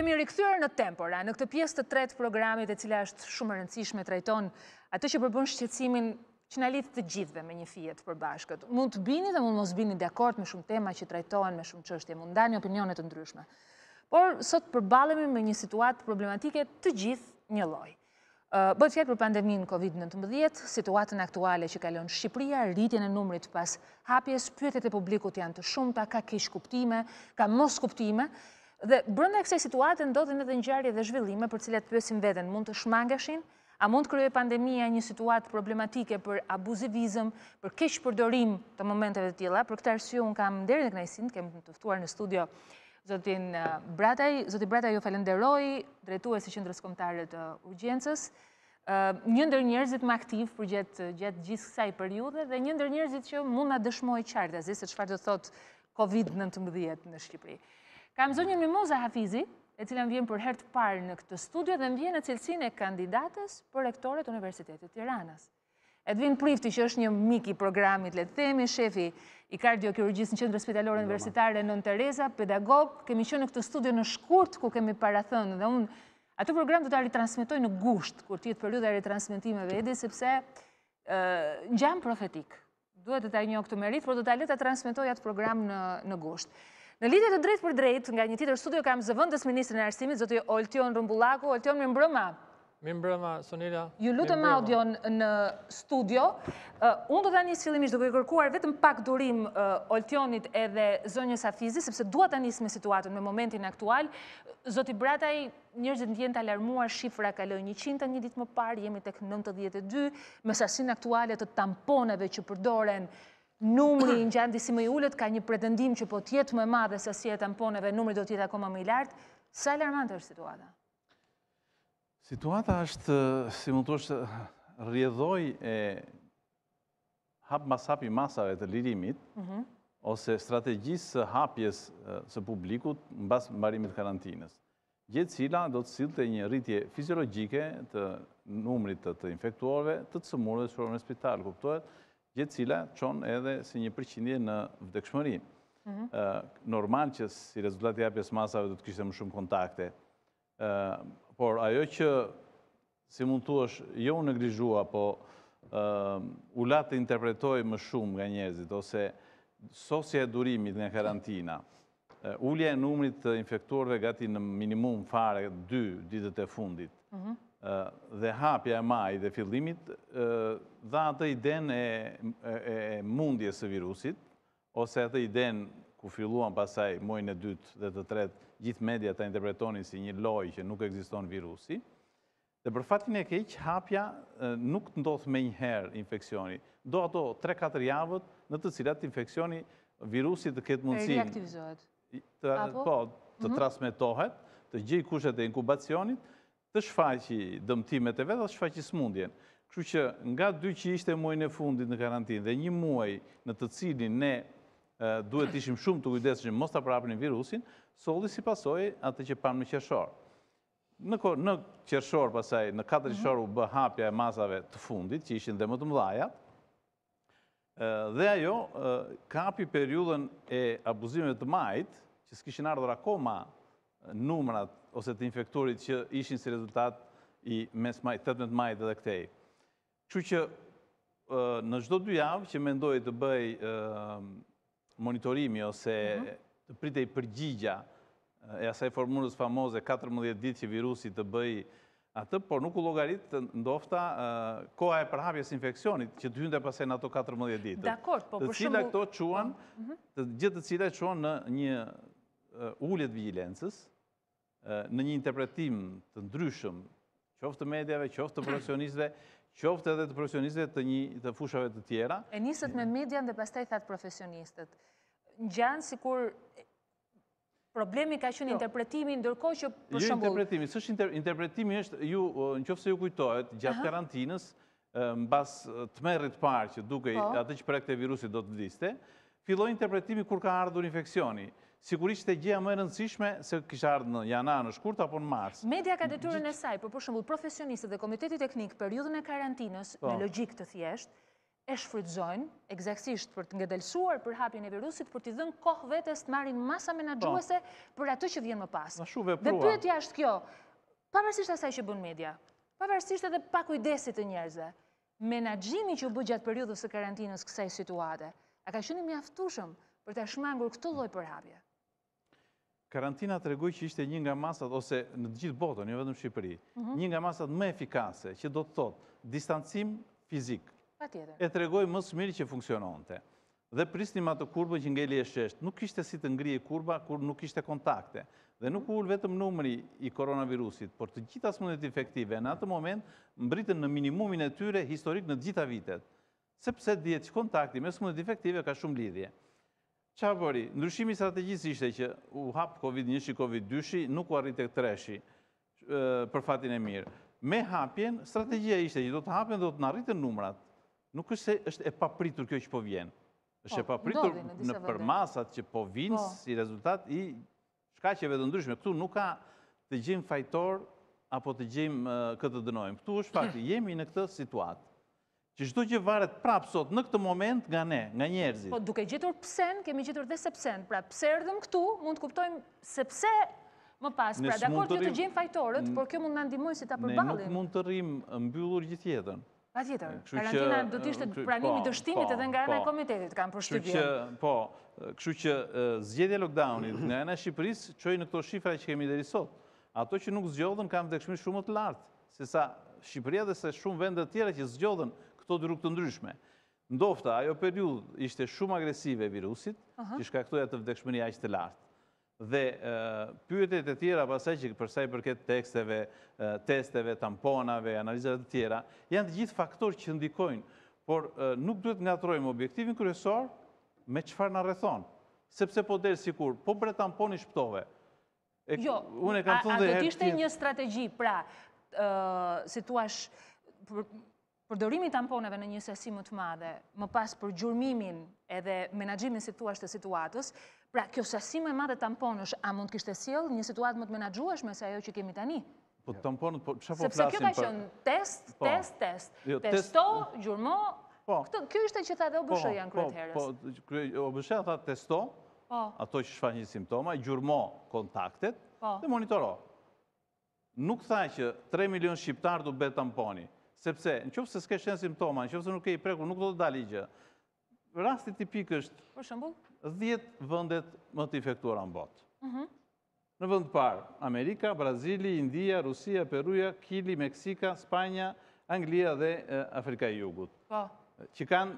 Jemi rikthyer në Tempora, në këtë pjesë të tretë programit e cila është shumë e rëndësishme, trajton atë që përbën shqetësimin që na lidh të gjithëve me një fije të përbashkët. Mund të bini dhe mund mos bini dakord me shumë tema që trajtohen, me shumë çështje, mund ndani opinione të ndryshme. Por sot përballemi me një situatë problematike të gjithë një lloj. Bëhet fjalë për pandeminë COVID-19, situatën aktuale që kalon Shqipëria, rritjen e numrit pas hapjes, pyetjet e publikut janë të shumta, ka keq kuptime, ka mos kuptime, dhe brenda kësaj situate ndodhin edhe ngjarje dhe zhvillime për cilat pyesim veten, mund të shmangeshin, a mund të krijojë pandemia një situatë problematike për abuzivizëm, për keq përdorim të momenteve të tilla. Për këtë arsye un kam nderin e kënaqësinë, kemi të ftuar në studio Zotin Brataj. Zoti Brataj, ju falenderoj, drejtuesi i Qendrës Kombëtare të Urgjencës, një ndër njerëzit më aktiv për gjatë gjithë kësaj periudhe dhe një ndër njerëzit që mund na dëshmojë qartësi se çfarë do thotë COVID-19 në Shqipëri. Kam zonjën Mimoza Hafizi, e cila vjen për herë të parë në këtë studio dhe vjen në cilësinë e kandidates për rektore të Universitetit të Tiranës. Edvin Prifti, që është një mik i programit, le të themi, shefi i kardiokirurgjisë në Qendrën Spitalore Universitare Nën Tereza, pedagog, kemi qenë në këtë studio në shkurt ku kemi parathënë dhe unë atë program do ta ritransmetoj në gusht kur të jetë periudha e ritransmetimeve, Edi, sepse ngjan profetik. Duhet të ta njoh këtë merit, por do ta le ta transmetoj atë program në gusht. Në lidhje të drejtë për drejtë, nga një tjetër studio kam zëvendës ministrin e Arsimit, zoti Oltion Rumbullaku. Oltion, mirëmbrëma. Mirëmbrëma, Sonila. Ju lutem audion në studio. Unë do ta nis fillimisht duke kërkuar vetëm pak durim Oltionit edhe zonjës Hafizi, sepse dua ta nis me situatën, me momentin aktual. Zoti Brataj, njerëzit ndjen të alarmuar, shifra kaloi 100 një ditë më parë, jemi tek 92, me sasinë aktuale të tamponeve që përdoren. Numri ngjan disi më i ulët, ka një pretendim që po të jetë më e madhe sasia e tamponeve, numri do të jetë akoma më i lartë. Sa alarmante është situata? Situata është, si mund të thosh, rrjedhoj e hap mas hapi masave të lirimit, ose strategjisë së hapjes së publikut mbas mbarimit të karantinës. Gjë cila do të sillte një rritje fiziologjike të numrit të infektuarve, të cëmurëve të shkuar në spital, kuptohet? Gjë cila çon edhe si një përqindje në vdekshmëri. Normal që si rezultat i hapjes masave do të kishte më shumë kontakte. Por ajo që, si mund thuash, jo u neglizhua, po u la të interpretoj më shumë nga njerëzit, ose sosja e durimit nga karantina, ulja e numrit të infektuarve gati në minimum fare 2 ditët e fundit, dhe hapja e maj dhe fillimit, dha atë iden e mundjes së virusit, ose atë iden ku filluan pasaj muajin e 2 dhe të 3, gjithë media ta interpretonin si një lojë që nuk ekziston virusi. Dhe për fatin e keq, hapja nuk ndodh me njëherë infeksioni. Do ato 3-4 javët në të cilat infeksioni virusi të ketë mundësi të transmetohet, të gjej kushtet e inkubacionit, të shfaqi dëmtimet e vetë dhe të shfaqi smundjen. Kështu që nga 2 që ishte muajin e fundit në karantinë dhe 1 muaj në të cilin ne duhet ishim shumë të kujdesshëm mos ta prapnin virusin, solli si pasojë atë që pamë në qershor. Në qershor pasaj, në 4 qershor u bë hapja e masave të fundit, që ishin dhe më të mëdhaja, dhe ajo kapi periudhën e abuzimeve të majit, që s'kishin ardhur akoma numrat ose të infektuarit që ishin si rezultat i mes 18 majit edhe këtej. Kështu që në çdo 2 javë që mendoj të bëj monitorimi ose të pritej përgjigja e asaj formulës famoze 14 ditë që virusi të bëj atë, por nuk u llogarit ndofta koha e përhapjes infeksionit që të hynte pasaj në ato 14 ditë. Dakor, po për shembull, ato quhen, gjithë të cilat quhen në një ulje të vigjilencës, në një interpretim të ndryshëm, qoftë të medjave, qoftë të profesionistëve, qoftë edhe të profesionistëve të fushave të tjera. E nisët me median dhe pastaj thatë profesionistët. Ngjan sikur problemi ka qenë interpretimi, ndërkohë që për shembull. Jo interpretimi, s'është interpretimi, është ju, nëse ju kujtohet, gjatë karantinës, mbas tmerrit parë që dukej atë që prekte virusi do të vdiste, filloi interpretimi kur ka ardhur infeksioni. Sigurisht e gjëja më e rëndësishme se kishte ardhur në janar, në shkurt apo në mars. Media ka detyrën e saj, por për shembull profesionistët dhe komiteti teknik periudhën e karantinës në logjik të thjeshtë e shfrytëzojnë egzaktësisht për të ngadalësuar për hapjen e virusit, për t'i dhënë kohë vetes të marrin masa menaxhuese për atë që vjen më pas. Dhe pyetja është kjo, pavarësisht asaj që bën media, pavarësisht edhe pa kujdesit të njerëzve, menaxhimi që u bë gjatë periudhës së karantinës kësaj situate, a ka qenë mjaftueshëm për ta shmangur këtë lloj përhapje? Karantina tregoi që ishte një nga masat, ose në të gjithë botën, jo vetëm Shqipëri, një nga masat më efikase, që do të thotë distancim fizik. E tregoi më së miri që funksiononte. Dhe prisnim atë kurbën që ngeli e shesht. Nuk kishte si të ngrije kurba kur nuk kishte kontakte. Dhe nuk ul vetëm numri i koronavirusit, por të gjitha smundjet infektive në atë moment mbritën në minimumin e tyre historik në të gjitha vitet. Sepse dihet që kontakti me smundjet infektive ka shumë lidhje. Çfarë bëri? Ndryshimi strategjisë ishte që u hap Covid-1, Covid-2, nuk u arrit tek 3 për fatin e mirë. Me hapjen, strategjia ishte që do të hapen, do të arriten numrat. Nuk është se është e papritur kjo që po vjen. Është e papritur në përmasat që po vinë si rezultat i shkaqeve të ndryshme. Këtu nuk ka të gjejmë fajtor apo të gjejmë këtë dënojmë. Këtu është fakti, jemi në këtë situatë. Që çdo gjë varet prapë sot në këtë moment nga ne, nga njerëzit. Po duke gjetur psen, kemi gjetur dhe sepsen. Pra pse erdhëm këtu, mund të kuptojmë sepse më pas. Pra dakord që të gjejmë fajtorët, por kjo mund na ndihmojë si ta përballim. Ne nuk mund të rrim mbyllur gjithë jetën. Patjetër. Karantina do të ishte pranimi i dështimit edhe nga ana e komitetit, kam përshtypjen. Po, kështu që zgjedhja e lockdownit nga ana e Shqipërisë çoi në këto shifra që kemi deri sot. Ato që nuk zgjodhen kanë vdekshmëri shumë më të lartë, sesa Shqipëria dhe se shumë vende të tjera që zgjodhen këto dy rrugë të ndryshme. Ndofta, ajo periudhë ishte shumë agresive e virusit, që shkaktoi atë vdekshmëri aq të lartë. Dhe pyetjet e tjera pasaj që për sa i përket teksteve, testeve, tamponave, analizave të tjera, janë të gjithë faktorë që ndikojnë, por nuk duhet ngatrojmë objektivin kryesor me çfarë na rrethon. Sepse po del sikur, po bre tamponi shpëtove. Jo, a do të ishte një strategji, pra, si thua, përdorimi i tamponave në një sasi më të madhe, më pas për gjurmimin edhe menaxhimin si thua të situatës, pra kjo sasi më e madhe tamponësh, a mund kishte sjell një situatë më të menaxhueshme se ajo që kemi tani? Po tamponët, po çfarë po flasim? Sepse kjo ka qenë test. Testo, gjurmo. Kjo ishte që tha dhe OBSH janë kryet herës. Po, OBSH tha testo, ato që shfaqin simptoma, gjurmo kontaktet dhe monitoro. Nuk tha që 3 milion shqiptar do bëhet tamponi. Sepse, në qoftë se s'ke shenë simptoma, në qoftë se nuk ke i prekur, nuk do të dalë i gjë. Rasti tipik është 10 vendet më të infektuara në botë. Në vend parë, Amerika, Brazili, India, Rusia, Peruja, Kili, Meksika, Spanja, Anglia dhe Afrika e Jugut. Që kanë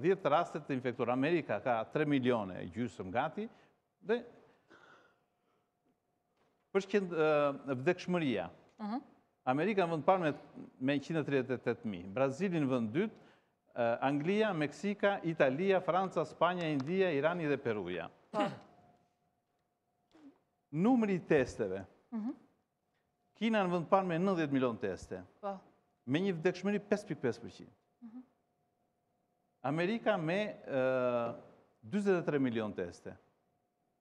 10 rastet të infektuara. Amerika ka 3 milione gjysmë gati dhe përshkend vdekshmëria. Amerika në vend parë me 138.000, Brazili në vend dytë, Anglia, Meksika, Italia, Franca, Spanja, India, Irani dhe Peruja. Numri i testeve. Kina në vend parë me 90 milion teste. Me një vdekshmëri 5.5%. Amerika me 23 milion teste.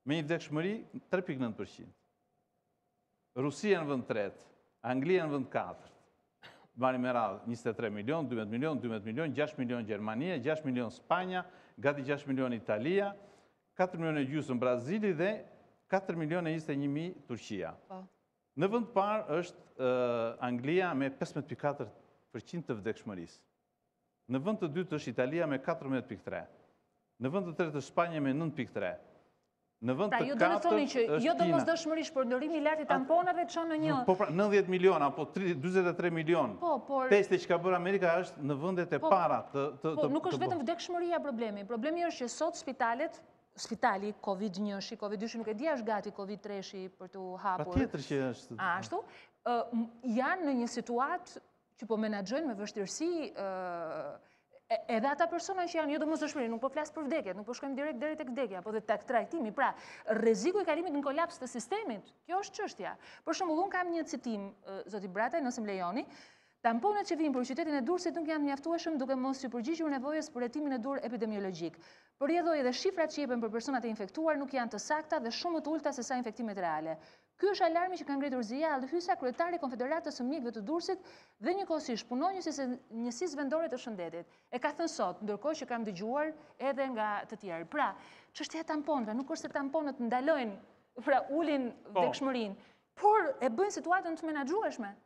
Me një vdekshmëri 3.9%. Rusia në vend tretë. Anglia në vend 4, bani me radhë 23 milion, 12 milion, 12 milion, 6 milion Gjermania, 6 milion Spanja, gati 6 milion Italia, 4 milion e gjysmë Brazili dhe 4 milion e 21.000 Turqia. Në vend parë është Anglia me 15.4% të vdekshmërisë. Në vend të dytë është Italia me 14.3%. Në vend të tretë është Spanja me 9.3%. Pra ju do në thoni që jo do mos dëshmërish për ndërimi lartë i tamponave të shonë në një... Po pra 90 milion, apo 23 milion teste që ka bërë Amerika është në vëndet e para të... Po nuk është vetëm vdekshmëria problemi. Problemi është që sot spitali Covid-1, Covid-2, nuk e di është gati Covid-3 për të hapur. Pa tjetër që është... Ashtu, janë në një situatë që po menaxhojnë me vështirësi edhe ata persona që janë jo domosdoshmëri, nuk po flas për vdekjet, nuk po shkojmë direkt deri tek vdekja, po dhe tek trajtimi. Pra, rreziku i kalimit në kolaps të sistemit, kjo është çështja. Për shembull, un kam një citim, zoti Brataj, nëse më lejoni, tamponët që vijnë për qytetin e Durrësit nuk janë mjaftueshëm duke mos u përgjigjur nevojës për hetimin e dur epidemiologjik. Përrjedhoi edhe shifrat që jepen për personat e infektuar nuk janë të sakta dhe shumë më të ulta se sa infektimet reale. Ky është alarmi që ka ngritur Zia Allhysa, kryetari i Konfederatës së Mjekëve të Durrësit dhe njëkohësisht punonjës e njësisë vendore të shëndetit. E ka thënë sot, ndërkohë që kam dëgjuar edhe nga të tjerë. Pra, çështja e tamponëve nuk është se tamponët ndalojnë, pra ulin vdekshmërinë, por e bëjnë situatën të menaxhueshme.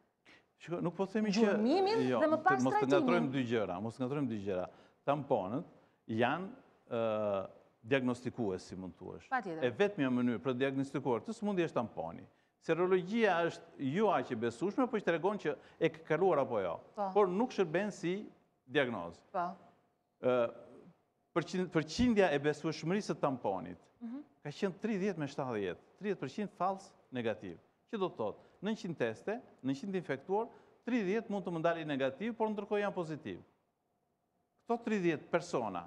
Shiko, nuk po themi që gjurmimin dhe më pas trajtimin. Mos ngatrojmë dy gjëra. Tamponët janë diagnostikues, si mund thuash. E vetmja mënyrë për diagnostikuar të smundje është tamponi. Serologjia është jo aq e besueshme, por që tregon që e ka kaluar apo jo. Por nuk shërben si diagnozë. Përqindja e besueshmërisë të tamponit ka qenë 30 me 70, 30% fals negativ. Që do të thotë, 900 teste, 900 infektuar, 30 mund të më dalin negativ, por ndërkohë janë pozitiv. Këto 30 persona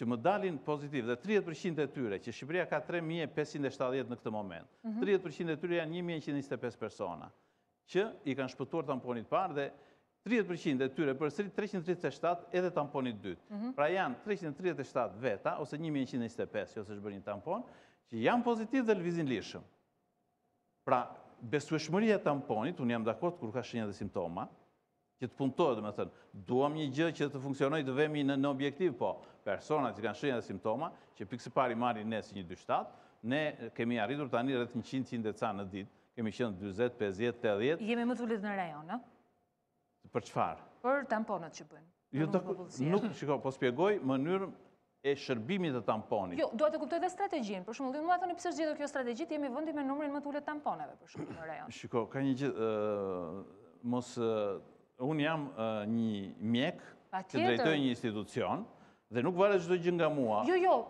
që më dalin pozitiv dhe 30% e tyre, që Shqipëria ka 3.570 në këtë moment, 30% e tyre janë 1.125 persona, që i kanë shpëtuar tamponit parë dhe 30% e tyre përsëri 337 edhe tamponit dytë. Pra janë 337 veta, ose 1.125, që është bërë një tampon, që janë pozitiv dhe lëvizin lirshëm. Pra, besueshmëria e tamponit, unë jam dakord kur ka shenja dhe simptoma, që të puntojë, dhe me thënë, duam një gjë që të funksionoj të vemi në objektiv, po personat që kanë shenja dhe simptoma, që pikë së pari marrin ne si një 2-7, ne kemi arritur tani rreth 100 e ca në ditë, kemi qenë 20, 50, 80. Jemi më tullit në rajon, no? Për çfarë? Për tamponët që bëjnë. Nuk, shiko, po spjegoj mënyrën e shërbimit të tamponit. Jo, duhet të kuptoj dhe strategjinë. Për shembull, mua thoni pse zgjedhur kjo strategji, jemi vendi me numrin më të ulët tamponeve për shembull në rajon. Shiko, ka një gjë, unë jam një mjek që drejtoj një institucion dhe nuk varet çdo gjë nga mua.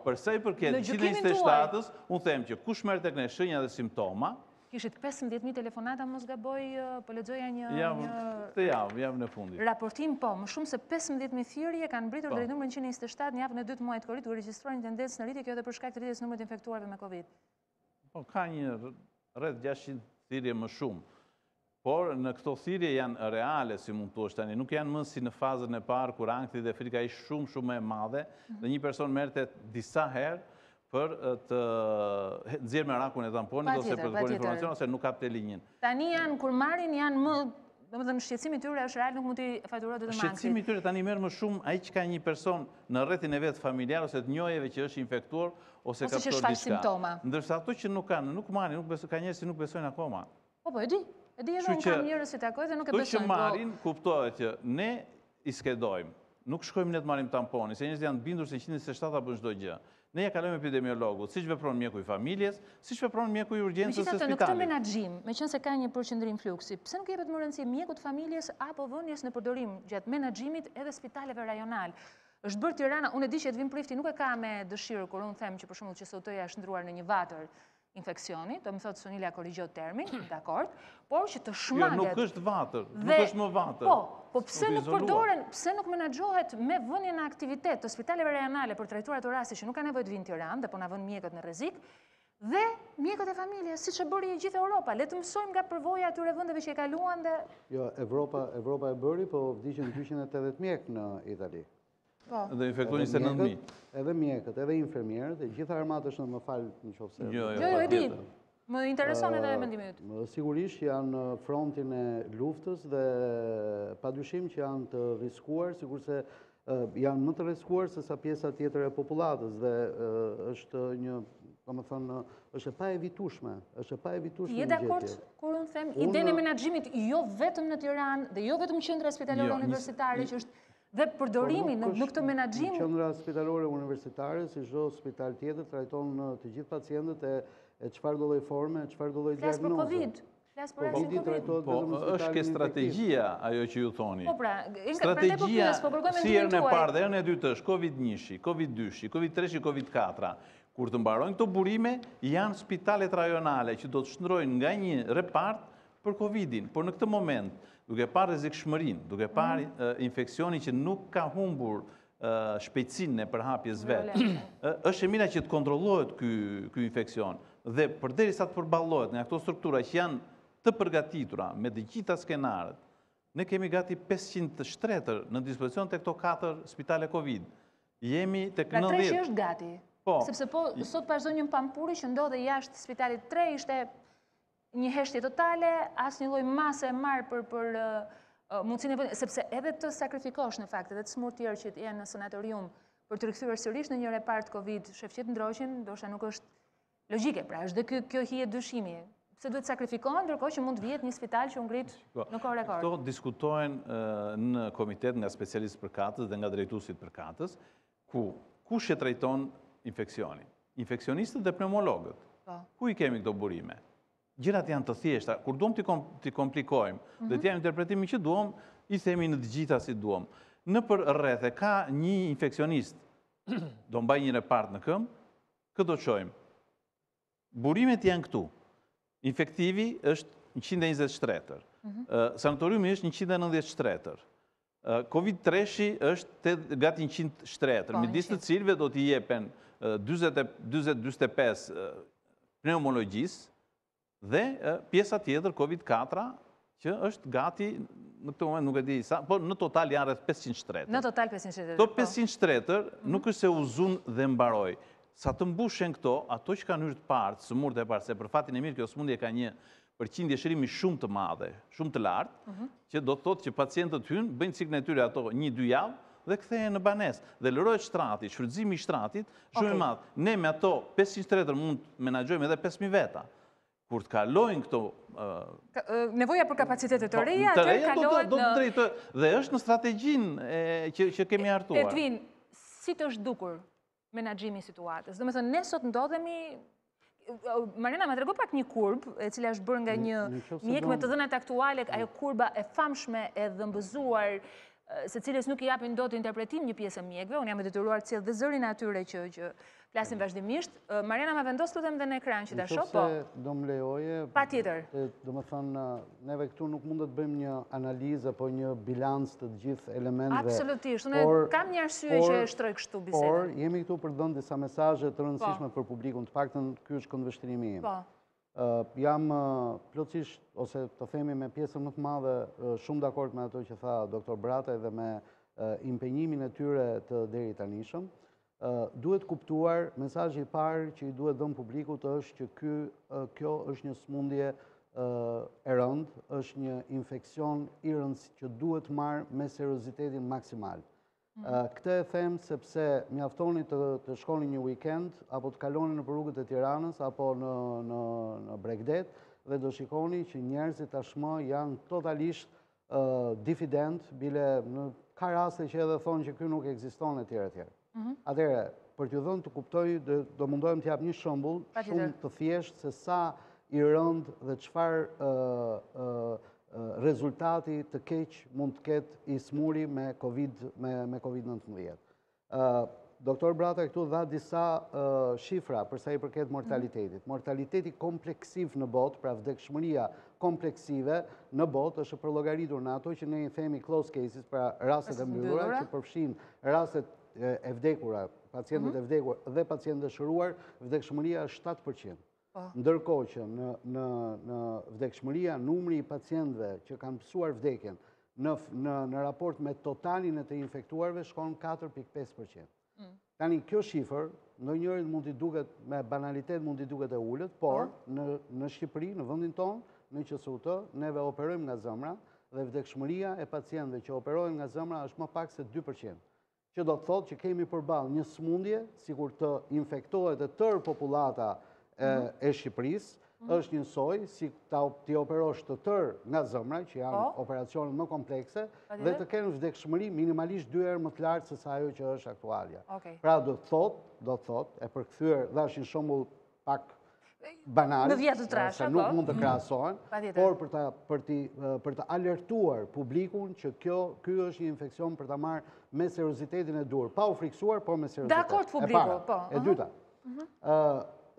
Për sa i përket 127-ës, unë them që kush merr tek ne shenja dhe simptoma, kishit 15.000 telefonata, mos gaboj, po lexoja një jam në fundit. Raportim, po, më shumë se 15.000 thirrje kanë mbritur deri në numrin 127 në javën e 2 të muajit korrik, u regjistroi një tendencë në rritje, kjo edhe për shkak të rritjes së numrit të infektuarve me Covid. Po, ka një rreth 600 thirrje më shumë. Por në këto thirrje janë reale, si mund thuash tani, nuk janë më si në fazën e parë kur ankthi dhe frika ishte shumë e madhe dhe një person merrte disa herë për të nxjerrë me rakun e tamponit ose për të bërë informacion ose nuk kapte linjën. Tani janë kur marrin janë më, domethënë shqetësimi i tyre është real, nuk mund t'i faturohet vetëm ankthi. Shqetësimi i tyre tani merr më shumë ai që ka një person në rrethin e vet familjar ose të njohjeve që është infektuar ose ka pasur diçka. Ndërsa ato që nuk kanë, nuk marrin, ka njerëz që nuk besojnë akoma. Po, e di. E di edhe unë kam njerëz që takoj dhe nuk e besojnë. Kto që marrin, kuptohet që ne i skedojmë. Nuk shkojmë ne të marrim tamponin, se njerëzit janë bindur se 127 apo çdo gjë. Ne ja kalojmë epidemiologut, siç vepron mjeku i familjes, siç vepron mjeku i urgjencës së spitalit. Në këtë menaxhim, meqense ka një përqendrim fluksi, pse nuk jepet më rëndësi mjekut familjes apo vënies në përdorim gjatë menaxhimit edhe spitaleve rajonal? Është bërë Tirana, unë e di që Edvin Prifti nuk e ka me dëshirë kur unë them që për shembull që SOT-ja është ndruar në një vatër infeksioni, do më thotë Sonila korrigjo termin, dakord, por që të shmanget. Jo, nuk është vatër, nuk është më vatër. Po pse nuk përdoren, pse nuk menaxhohet me vënien në aktivitet të spitaleve rajonale për trajtuar ato raste që nuk ka nevojë të vinë në Tiranë dhe po na vënë mjekët në rrezik, dhe mjekët e familjes, siç e bëri gjithë Europa. Le të mësojmë nga përvoja atyre vendeve që e kaluan dhe Jo, Evropa e bëri, po vdiqën 280 mjek në Itali. Dhe infektuar 29.000. Edhe mjekët, edhe infermierët, e gjitha armatës në më falë në qofse. Jo, e di. Më intereson edhe mendimi yt. Sigurisht janë në frontin e luftës dhe padyshim që janë të rriskuar, sikurse janë më të rriskuar se sa pjesa tjetër e popullatës dhe është një, domethënë, është e paevitueshme, Je dakord kur unë them idenë e menaxhimit jo vetëm në Tiranë dhe jo vetëm qendra spitalore universitare që është dhe përdorimi në këtë menaxhim. Qendra spitalore universitare, si çdo spital tjetër, trajton të gjithë pacientët e çfarë do lloj forme, çfarë do lloj diagnoze. Flas për Covid. Po, është ke strategjia ajo që ju thoni. Po pra, strategjia si herën e parë dhe herën e dytë është Covid-1, Covid-2, Covid-3, Covid-4. Kur të mbarojnë këto burime, janë spitalet rajonale që do të shndrojnë nga një repart për Covidin. Por në këtë moment, duke parë rrezikshmërinë, duke parë infeksionin që nuk ka humbur shpejtësinë e përhapjes vetë, është e mira që të kontrollohet ky infeksion. Dhe përderisa të përballohet nga këto struktura që janë të përgatitura me të gjitha skenarët, ne kemi gati 500 shtretër në dispozicion të këto 4 spitale Covid. Jemi tek 90. Pra 3 është gati. Sepse po sot vazhdon një pampuri që ndodhe jashtë spitalit 3 ishte një heshtje totale, asnjë lloj mase e marrë për mundësinë e vendit, sepse edhe të sakrifikosh në fakt edhe të smur tjerë që janë në sanatorium për të rikthyer sërish në një repart Covid, shefqet ndroqin, ndoshta nuk është logjike, pra është dhe kjo hije dyshimi. Se duhet sakrifikohen, ndërkohë që mund të vihet një spital që u ngrit në kohë rekord. Këto diskutohen në komitet nga specialistët përkatës dhe nga drejtuesit përkatës, ku kush e trajton infeksionin? Infeksionistët dhe pneumologët. Ku i kemi këto burime? Gjërat janë të thjeshta. Kur duam t'i komplikojmë dhe t'jam interpretimin që duam, i themi në të gjitha si duam. Në për rrethe, ka një infeksionist, do mbaj një repart në këmbë, këtë do qojmë. Burimet janë këtu. Infektivi është 120 shtretër. Sanatoriumi është 190 shtretër. Covid-3 është gati 100 shtretër. Midis të cilëve do t'i jepen 20-25 pneumologjisë dhe pjesa tjetër Covid-4 që është gati, në këtë moment nuk e di sa, por në total janë rreth 500 shtretër. Në total 500 shtretër. Këto 500 shtretër nuk është se u zun dhe mbaroj. Sa të mbushen këto, ato që kanë hyrë të partë, sëmurët e partë, se për fatin e mirë kjo sëmundje ka një përqindje shërimi shumë të madhe, shumë të lartë, që do të thotë që pacientët hynë, bëjnë ciklin e tyre ato 1-2 javë dhe kthehen në banesë. Dhe lërohet shtrati, shfrytëzimi i shtratit shumë i madh. Ne me ato 500 shtretër mund të menaxhojmë edhe 5000 veta. Kur të kalojnë këto... Nevoja për kapacitetet të reja, atër kalojnë në... Dhe është në strategjinë që kemi hartuar. Edvin, si të është dukur menaxhimi i situatës? Do me thënë, ne sot ndodhemi... Marina, me tregu pak një kurbë, e cila është bërë nga një mjek me të dhënat aktuale, ajo kurba e famshme e dhëmbëzuar, se cilës nuk i japin dot interpretim një pjesë e mjekve, unë jam e detyruar të sjell dhe zërin atyre që flasin vazhdimisht. Mariana, ma vendos lutem dhe në ekran që ta shoh, po. Do më lejoje. Patjetër. Do më thënë, neve këtu nuk mund të bëjmë një analizë apo një bilans të gjithë elementve. Absolutisht, unë kam një arsye që e shtroj kështu bisedën. Por, jemi këtu për dhënë disa mesazhe të rëndësishme për publikun, të paktën ky është këndvështrimi im. Jam plotësisht, ose të themi me pjesën më të madhe, shumë dakord me ato që tha doktor Brataj dhe me impenjimin e tyre të deri tanishëm. Duhet kuptuar, mesazhi i parë që i duhet dhënë publikut është që kjo është një sëmundje e rëndë, është një infeksion i rëndë që duhet marrë me seriozitetin maksimal. Këtë e them sepse mjaftoni të shkoni një weekend, apo të kaloni në rrugët e Tiranës, apo në Bregdet, dhe do shikoni që njerëzit tashmë janë totalisht diffident, bile ka raste që edhe thonë që ky nuk ekziston e tjerë. Atëherë, për t'ju dhënë të kuptoj, do mundohem t'jap një shembull shumë të thjeshtë se sa i rëndë dhe çfarë rezultati të keq mund të ketë i smuri me COVID-19. Doktor Brata këtu dha disa shifra përsa i përket mortalitetit. Mortaliteti kompleksiv në botë, pra vdekshmëria kompleksive në botë, është përllogaritur në ato që ne i themi close cases, pra rastet e mbyllura, që përfshin rastet e vdekura, pacientët e vdekur dhe pacientët e shëruar, vdekshmëria është 7%. Ndërkohë që në vdekshmëria, numri i pacientëve që kanë pësuar vdekjen në raport me totalin e të infektuarve shkon 4.5%. Tani, kjo shifër, ndonjërit mund t'i duket me banalitet, mund t'i duket e ullët, por në Shqipëri, në vendin tonë, në QSUT, neve operojmë nga zemra dhe vdekshmëria e pacientëve që operojnë nga zemra është më pak se 2%. Që do të thotë që kemi përballë një sëmundje, sikur të infektohet e tërë populata e Shqipërisë, është njësoj si t'i operosh të tërë nga zemra, që janë operacionet më komplekse, dhe të kenë vdekshmëri minimalisht 2 herë më të lartë se sa ajo që është aktualja. Pra do të thotë, e përkthyer dhash një shembull pak banal, se nuk mund të krahasohen, por për të alertuar publikun që ky është një infeksion për ta marrë me seriozitetin e dur, pa u friksuar, por me seriozitet. Dakord publiku, po. E dyta.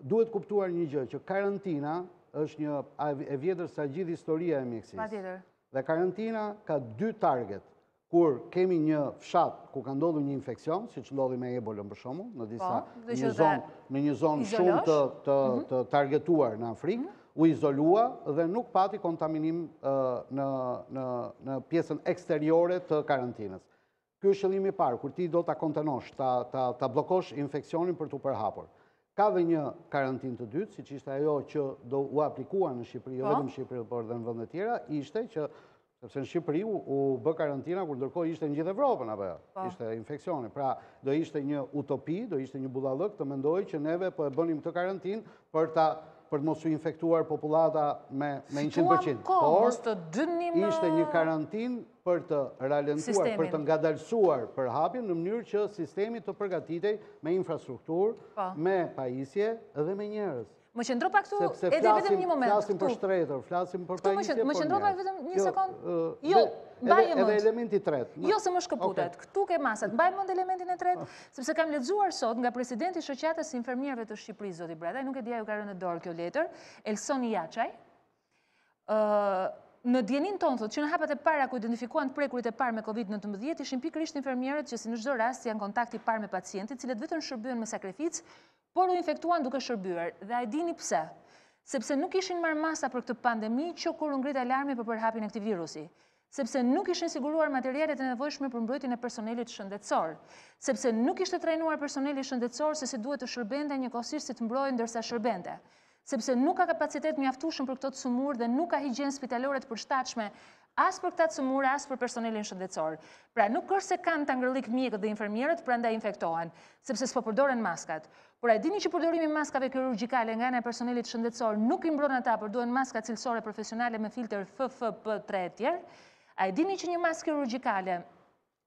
Duhet kuptuar një gjë, që karantina është një e vjetër sa gjithë historia e mjekësisë. Dhe karantina ka 2 target. Kur kemi një fshat ku ka ndodhur një infeksion, siç ndodhi me ebolën për shembull, në një zonë shumë të targetuar në Afrikë, u izolua dhe nuk pati kontaminim në pjesën eksteriore të karantinës. Ky është qëllimi i parë, kur ti do ta kontenosh, ta bllokosh infeksionin për t'u përhapur. Ka dhe një karantinë të dytë, siç ishte ajo që do u aplikua në Shqipëri, jo vetëm në Shqipëri, por edhe në vende tjera, ishte që sepse në Shqipëri u bë karantina, kur ndërkohë ishte në gjithë Evropën, apo jo? Ishte infeksioni. Pra, do ishte një utopi, do ishte një budallëk të mendoj që neve po e bënim të karantinë për të mos u infektuar popullata me 100%. Por, ishte një karantinë për të ralentuar, për të ngadalësuar përhapjen në mënyrë që sistemi të përgatitej me infrastrukturë, me pajisje dhe me njerëz. Më qëndro pak këtu, edhe vetëm një moment. Flasim për shtretër, flasim për pajisje, më qëndro pak vetëm një sekund. Jo, mbaj e mend. Edhe elementi tretë. Jo se më shkëputet, këtu ke masat. Mbaj mend elementin e tretë, sepse kam lexuar sot nga presidenti i Shoqatës së Infermierëve të Shqipërisë, zoti Brataj, nuk e dia ju ka rënë në dorë kjo letër, Elson Jaçaj. Në dijenin tonë thotë që në hapat e para ku identifikuan të prekurit e parë me COVID-19 ishin pikërisht infermierët që si në çdo rast janë kontakti i parë me pacientit, cilët vetëm shërbyen me sakrificë, por u infektuan duke shërbyer. Dhe a e dini pse? Sepse nuk ishin marrë masa për këtë pandemi që kur u ngrit alarmi për përhapjen e këtij virusi. Sepse nuk ishin siguruar materialet e nevojshme për mbrojtjen e personelit shëndetësor. Sepse nuk ishte trajnuar personeli shëndetësor se si duhet të shërbente njëkohësisht si të mbrojë ndërsa shërbente. Sepse nuk ka kapacitet mjaftueshëm për këto të sëmurë dhe nuk ka higjenë spitalore të përshtatshme as për këta të sëmurë, as për personelin shëndetësor. Pra nuk është se kanë të ngrëllik mjekët dhe infermierët, prandaj infektohen, sepse s'po përdoren maskat. Por a dini që përdorimi i maskave kirurgjikale nga ana e personelit shëndetësor nuk i mbron ata, por duhen maska cilësore profesionale me filter FFP3 e tjerë? A e dini që një maskë kirurgjikale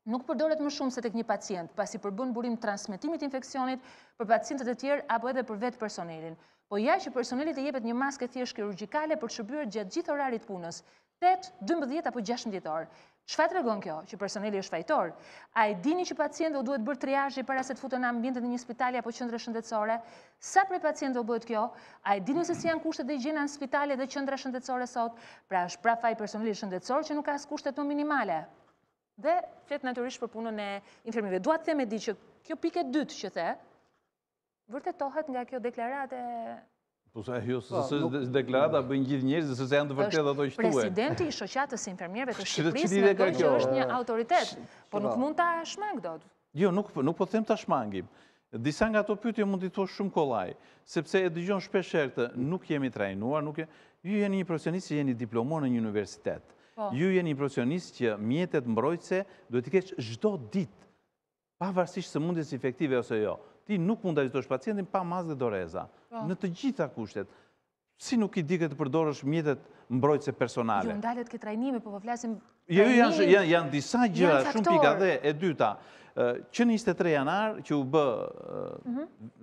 nuk përdoret më shumë se tek një pacient, pasi përbën burim transmetimit infeksionit për pacientët e tjerë apo edhe për vetë personelin. Po ja që personelit e jepet një maskë thjesht kirurgjikale për të shërbyer gjatë gjithë orarit punës, 8, 12 apo 16 orë. Çfarë tregon kjo? Që personeli është fajtor? A e dini që pacientëve duhet bërë triazhi para se të futen në ambientet e një spitali apo qendre shëndetësore? Sa prej pacientëve bëhet kjo? A e dini se si janë kushtet e higjienës në spitale dhe qendra shëndetësore sot? Pra është pra faj personelit shëndetësor që nuk ka as kushtet më minimale. Dhe flet natyrisht për punën e infermierëve. Dua të them e di që kjo pikë e dytë që the, vërtetohet nga kjo deklarate. Po sa jo, se deklarata bëjnë gjithë njerëzit, se janë të vërtetë ato që thuhen. Presidenti i Shoqatës së Infermierëve të Shqipërisë mendon që është një autoritet, po nuk mund ta shmang dot. Jo, nuk po them ta shmangim. Disa nga ato pyetje mund t'i thosh shumë kollaj, sepse e dëgjon shpesh herë nuk jemi trajnuar, ju jeni një profesionist që jeni diplomuar në një universitet. Ju jeni një profesionist që mjetet mbrojtëse duhet t'i kesh çdo ditë, pavarësisht sëmundjes infektive ose jo. Ti nuk mund të vizitosh pacientin pa maskë dhe doreza. Në të gjitha kushtet. Si nuk i di këtë të përdorësh mjetet mbrojtëse personale? Ju ndalet këtë trajnime, po flasim... Janë disa gjëra, shumë pika dhe e dyta. Që në 23 janar, që u bë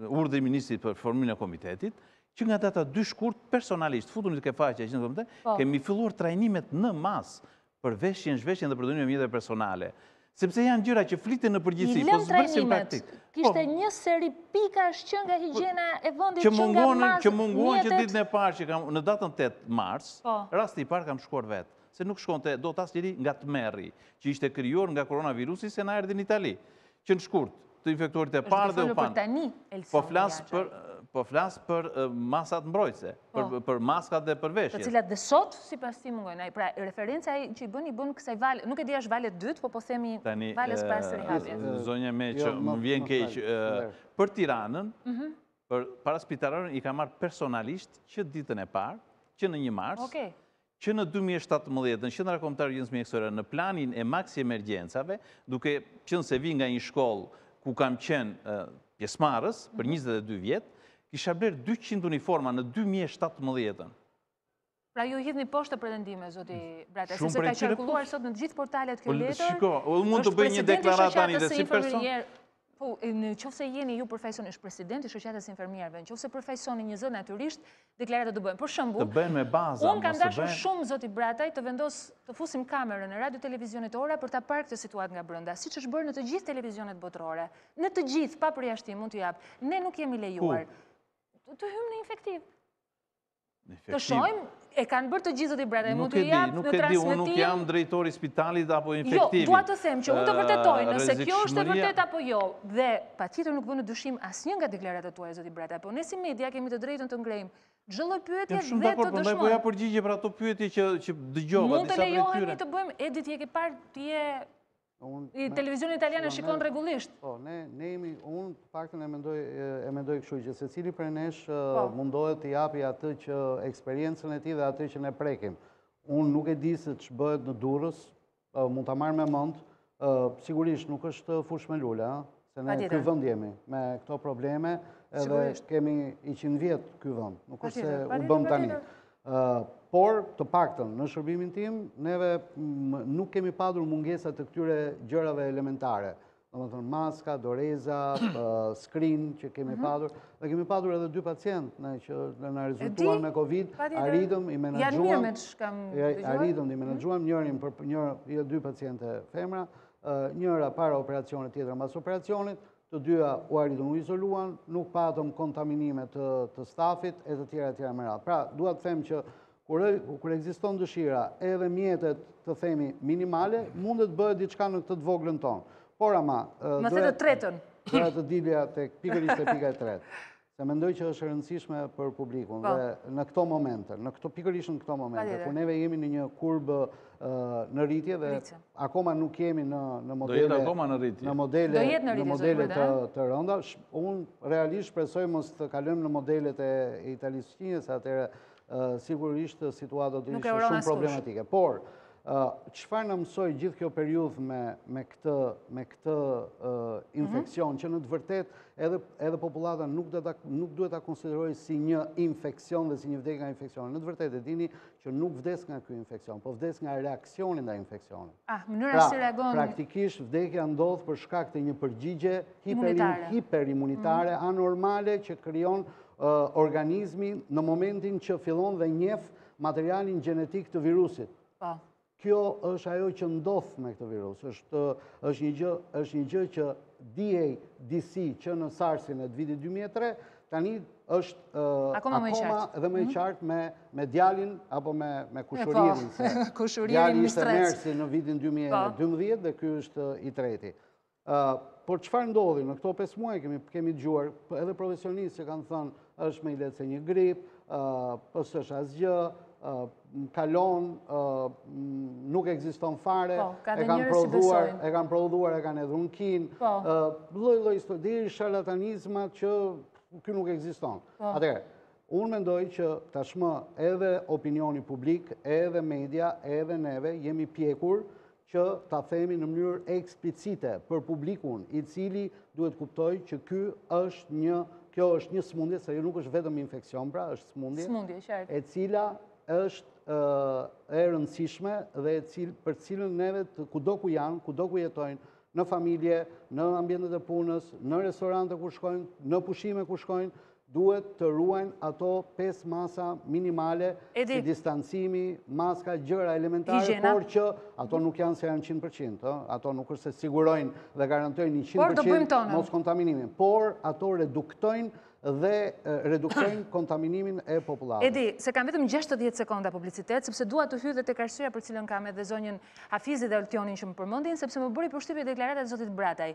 urdhri i ministrit për formimin e komitetit, që nga data 2 shkurt, personalisht, futunit ke faqja që në komitet, kemi filluar trajnimet në masë për veshjen, zhveshjen dhe përdorimin e mjeteve personale. Sepse janë gjëra që flitin në përgjithësi, po zbërsin praktik. Kishte një seri pikash që nga higjiena e vendit që nga masë, që mungon që ditën e parë që kam në datën 8 mars, rasti i parë kam shkuar vetë, se nuk shkonte dot asnjëri nga tmerri, që ishte krijuar nga koronavirusi se na erdhi në Itali, që në shkurt të infektuarit e parë dhe u panë. Po flas për masat mbrojtëse, për maskat dhe për veshjet. Të cilat dhe sot, sipas ti mungojnë. Pra, referenca që i bën kësaj vale, nuk e di është valet dytë, po themi valës pas rihapjes. Zonja me që më vjen keq, për Tiranën, para spitalarën i ka marrë personalisht që ditën e parë, që në 1 mars, që në 2017 në Qendra Kombëtare Urgjensë Mjekësore në planin e maksi emergjencave, duke qenë se vi nga një shkollë ku kam qenë pjesëmarrës për 22 vjet, kisha blerë 200 uniforma në 2017. Pra ju hidhni poshtë pretendime, zoti Brataj, sepse ka qarkulluar sot në të gjithë portalet kjo letër. Shiko, mund të bëj një deklaratë tani dhe si person. Po, në qoftë se jeni ju profesionisht presidenti i Shoqatës së Infermierëve, në qoftë se përfaqësoni një zë natyrisht, deklaratat do bëhen. Për shembull, të bëhen me baza. Unë kam dashur shumë zoti Brataj të vendos të fusim kamerën në radio televizionit ora për ta parë këtë situatë nga brenda, siç është bërë në të gjithë televizionet botërore. Në të gjithë, pa përjashtim, mund t'ju jap. Ne nuk jemi lejuar të hymë në infektiv. Të shojmë, e kanë bërë të gjithë zoti Brataj, mund t'ju jap në transmetim. Unë nuk jam drejtori spitalit apo infektivit. Jo, dua të them që unë të vërtetoj nëse kjo është e vërtet apo jo. Dhe patjetër nuk vë në dyshim asnjë nga deklaratat tuaja zoti Brataj, po ne si media kemi të drejtën të ngrejmë çdo lloj pyetje dhe të dëshmojmë. Po ja përgjigje për ato pyetje që dëgjova disa prej tyre. Mund të lejohemi të bëjmë edit, je ke parë ti je I televizioni italian e shikon rregullisht. Po, ne jemi, unë paktën e mendoj kështu që secili prej nesh mundohet të japi atë që eksperiencën e tij dhe atë që ne prekim. Unë nuk e di se ç'bëhet në Durrës, mund ta marr me mend, sigurisht nuk është fush me lule, se ne ky vend jemi me këto probleme, edhe kemi 100 vjet ky vend, nuk është se u bëm tani. Por, të paktën, në shërbimin tim, neve nuk kemi padur mungesa të këtyre gjërave elementare. Domethënë maska, doreza, skrin që kemi padur, dhe kemi padur edhe 2 pacientë që na rezultuan me Covid, arritëm i menaxhuam njërin për 2 paciente femra, njëra para operacionit, tjetra mbas operacionit, të dyja u arritën u izoluan, nuk patëm kontaminime të stafit e të tjera me radhë. Pra, dua të them që kur ekziston dëshira edhe mjetet të themi minimale, mundet bëhet diçka në këtë të voglën tonë. Por ama... Më the të tretën. Doja të dilja tek pikërisht e pika e tretë. Se mendoj që është e rëndësishme për publikun dhe në këto momente, pikërisht në këto momente, kur neve jemi në një kurbë në rritje dhe akoma nuk jemi në modele të rënda. Unë realisht shpresoj mos të kalojmë në modelet e Italisë së Qinjes, atëherë sigurisht situata do të ishte shumë problematike. Por, çfarë na mësoi gjithë kjo periudhë me këtë infekcion, që në të vërtet edhe popullata nuk duhet ta konsiderojë si një infekcion dhe si një vdekje nga infeksioni. Në të vërtetë e dini që nuk vdes nga ky infekcion, po vdes nga reaksioni ndaj infeksionit. Mënyra si reagon. Praktikisht vdekja ndodh për shkak të një përgjigje hiperimunitare anormale që krijon organizmi në momentin që fillon dhe njeh materialin gjenetik të virusit. Kjo është ajo që ndodh me këtë virus. Është një gjë që DADC që në SARS-in e vitit 2003 tani është akoma dhe më i qartë me djalin apo me kushuririn. Djali ishte Mersi në vitin 2012 dhe ky është i treti. Por çfarë ndodhi në këto 5 muaj kemi dëgjuar edhe profesionistë që kanë thënë është më i lehtë se një grip, po s'është asgjë, kalon, nuk ekziston fare, e kanë prodhuar, e kanë hedhur në Kinë, lloj-lloj histori, deri sharlatanizmat që ky nuk ekziston. Atëherë, unë mendoj që tashmë edhe opinioni publik, edhe media, edhe neve jemi pjekur që ta themi në mënyrë eksplicite për publikun, i cili duhet kuptoj që kjo është një smundje, se nuk është vetëm infekcion, pra është smundje, e cila është e rëndësishme dhe për cilën neve kudo ku janë, kudo ku jetojnë, në familje, në ambientet e punës, në restorante ku shkojnë, në pushime ku shkojnë, duhet të ruajnë ato 5 masa minimale, si distancimi, maska, gjëra elementare, por që ato nuk janë se janë 100%, ato nuk është se sigurojnë dhe garantojnë 100% mos kontaminimin, por ato reduktojnë kontaminimin e popullatës. Edi, se kam vetëm 60 sekonda publicitet, sepse dua të hyj dhe tek arsyeja për cilën kam edhe zonjën Hafizi dhe Oltionin që më përmendin, sepse më bëri përshtypje deklaratat e zotit Brataj.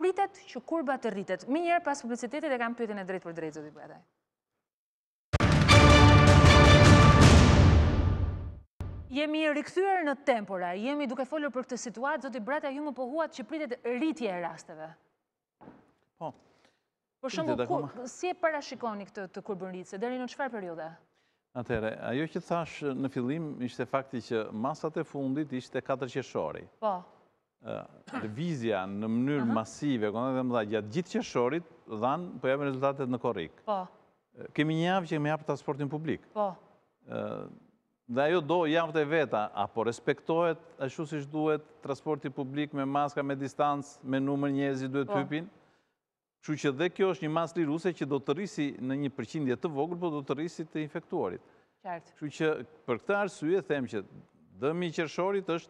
Pritet që kurba të rritet. Më njëherë pas publicitetit e kam pyetjen e drejtë për drejtë zotit Brataj. Jemi rikthyer në tempora, jemi duke folur për këtë situatë, zoti Brataj, ju më pohuat që pritet rritje e rasteve. Po. Për shembull, si e parashikoni këtë kurbërritje, deri në çfarë periudhe? Atëherë, ajo që thash në fillim ishte fakti që masat e fundit ishte 4 qershori. Po. Lëvizja në mënyrë masive, gjatë gjithë qershorit, po japin rezultatet në korrik. Po. Kemi një javë që kemi hapur transportin publik. Po. Dhe ajo do javët e veta, apo respektohet ashtu siç duhet transporti publik me maska, me distancë, me numër njerëzish duhet hypin. Kështu që dhe kjo është një masë viruse që do të rrisi në një përqindje të vogël, por do të rrisi të infektuarit. Qartë. Kështu që për këtë arsye them që dëmi i qershorit është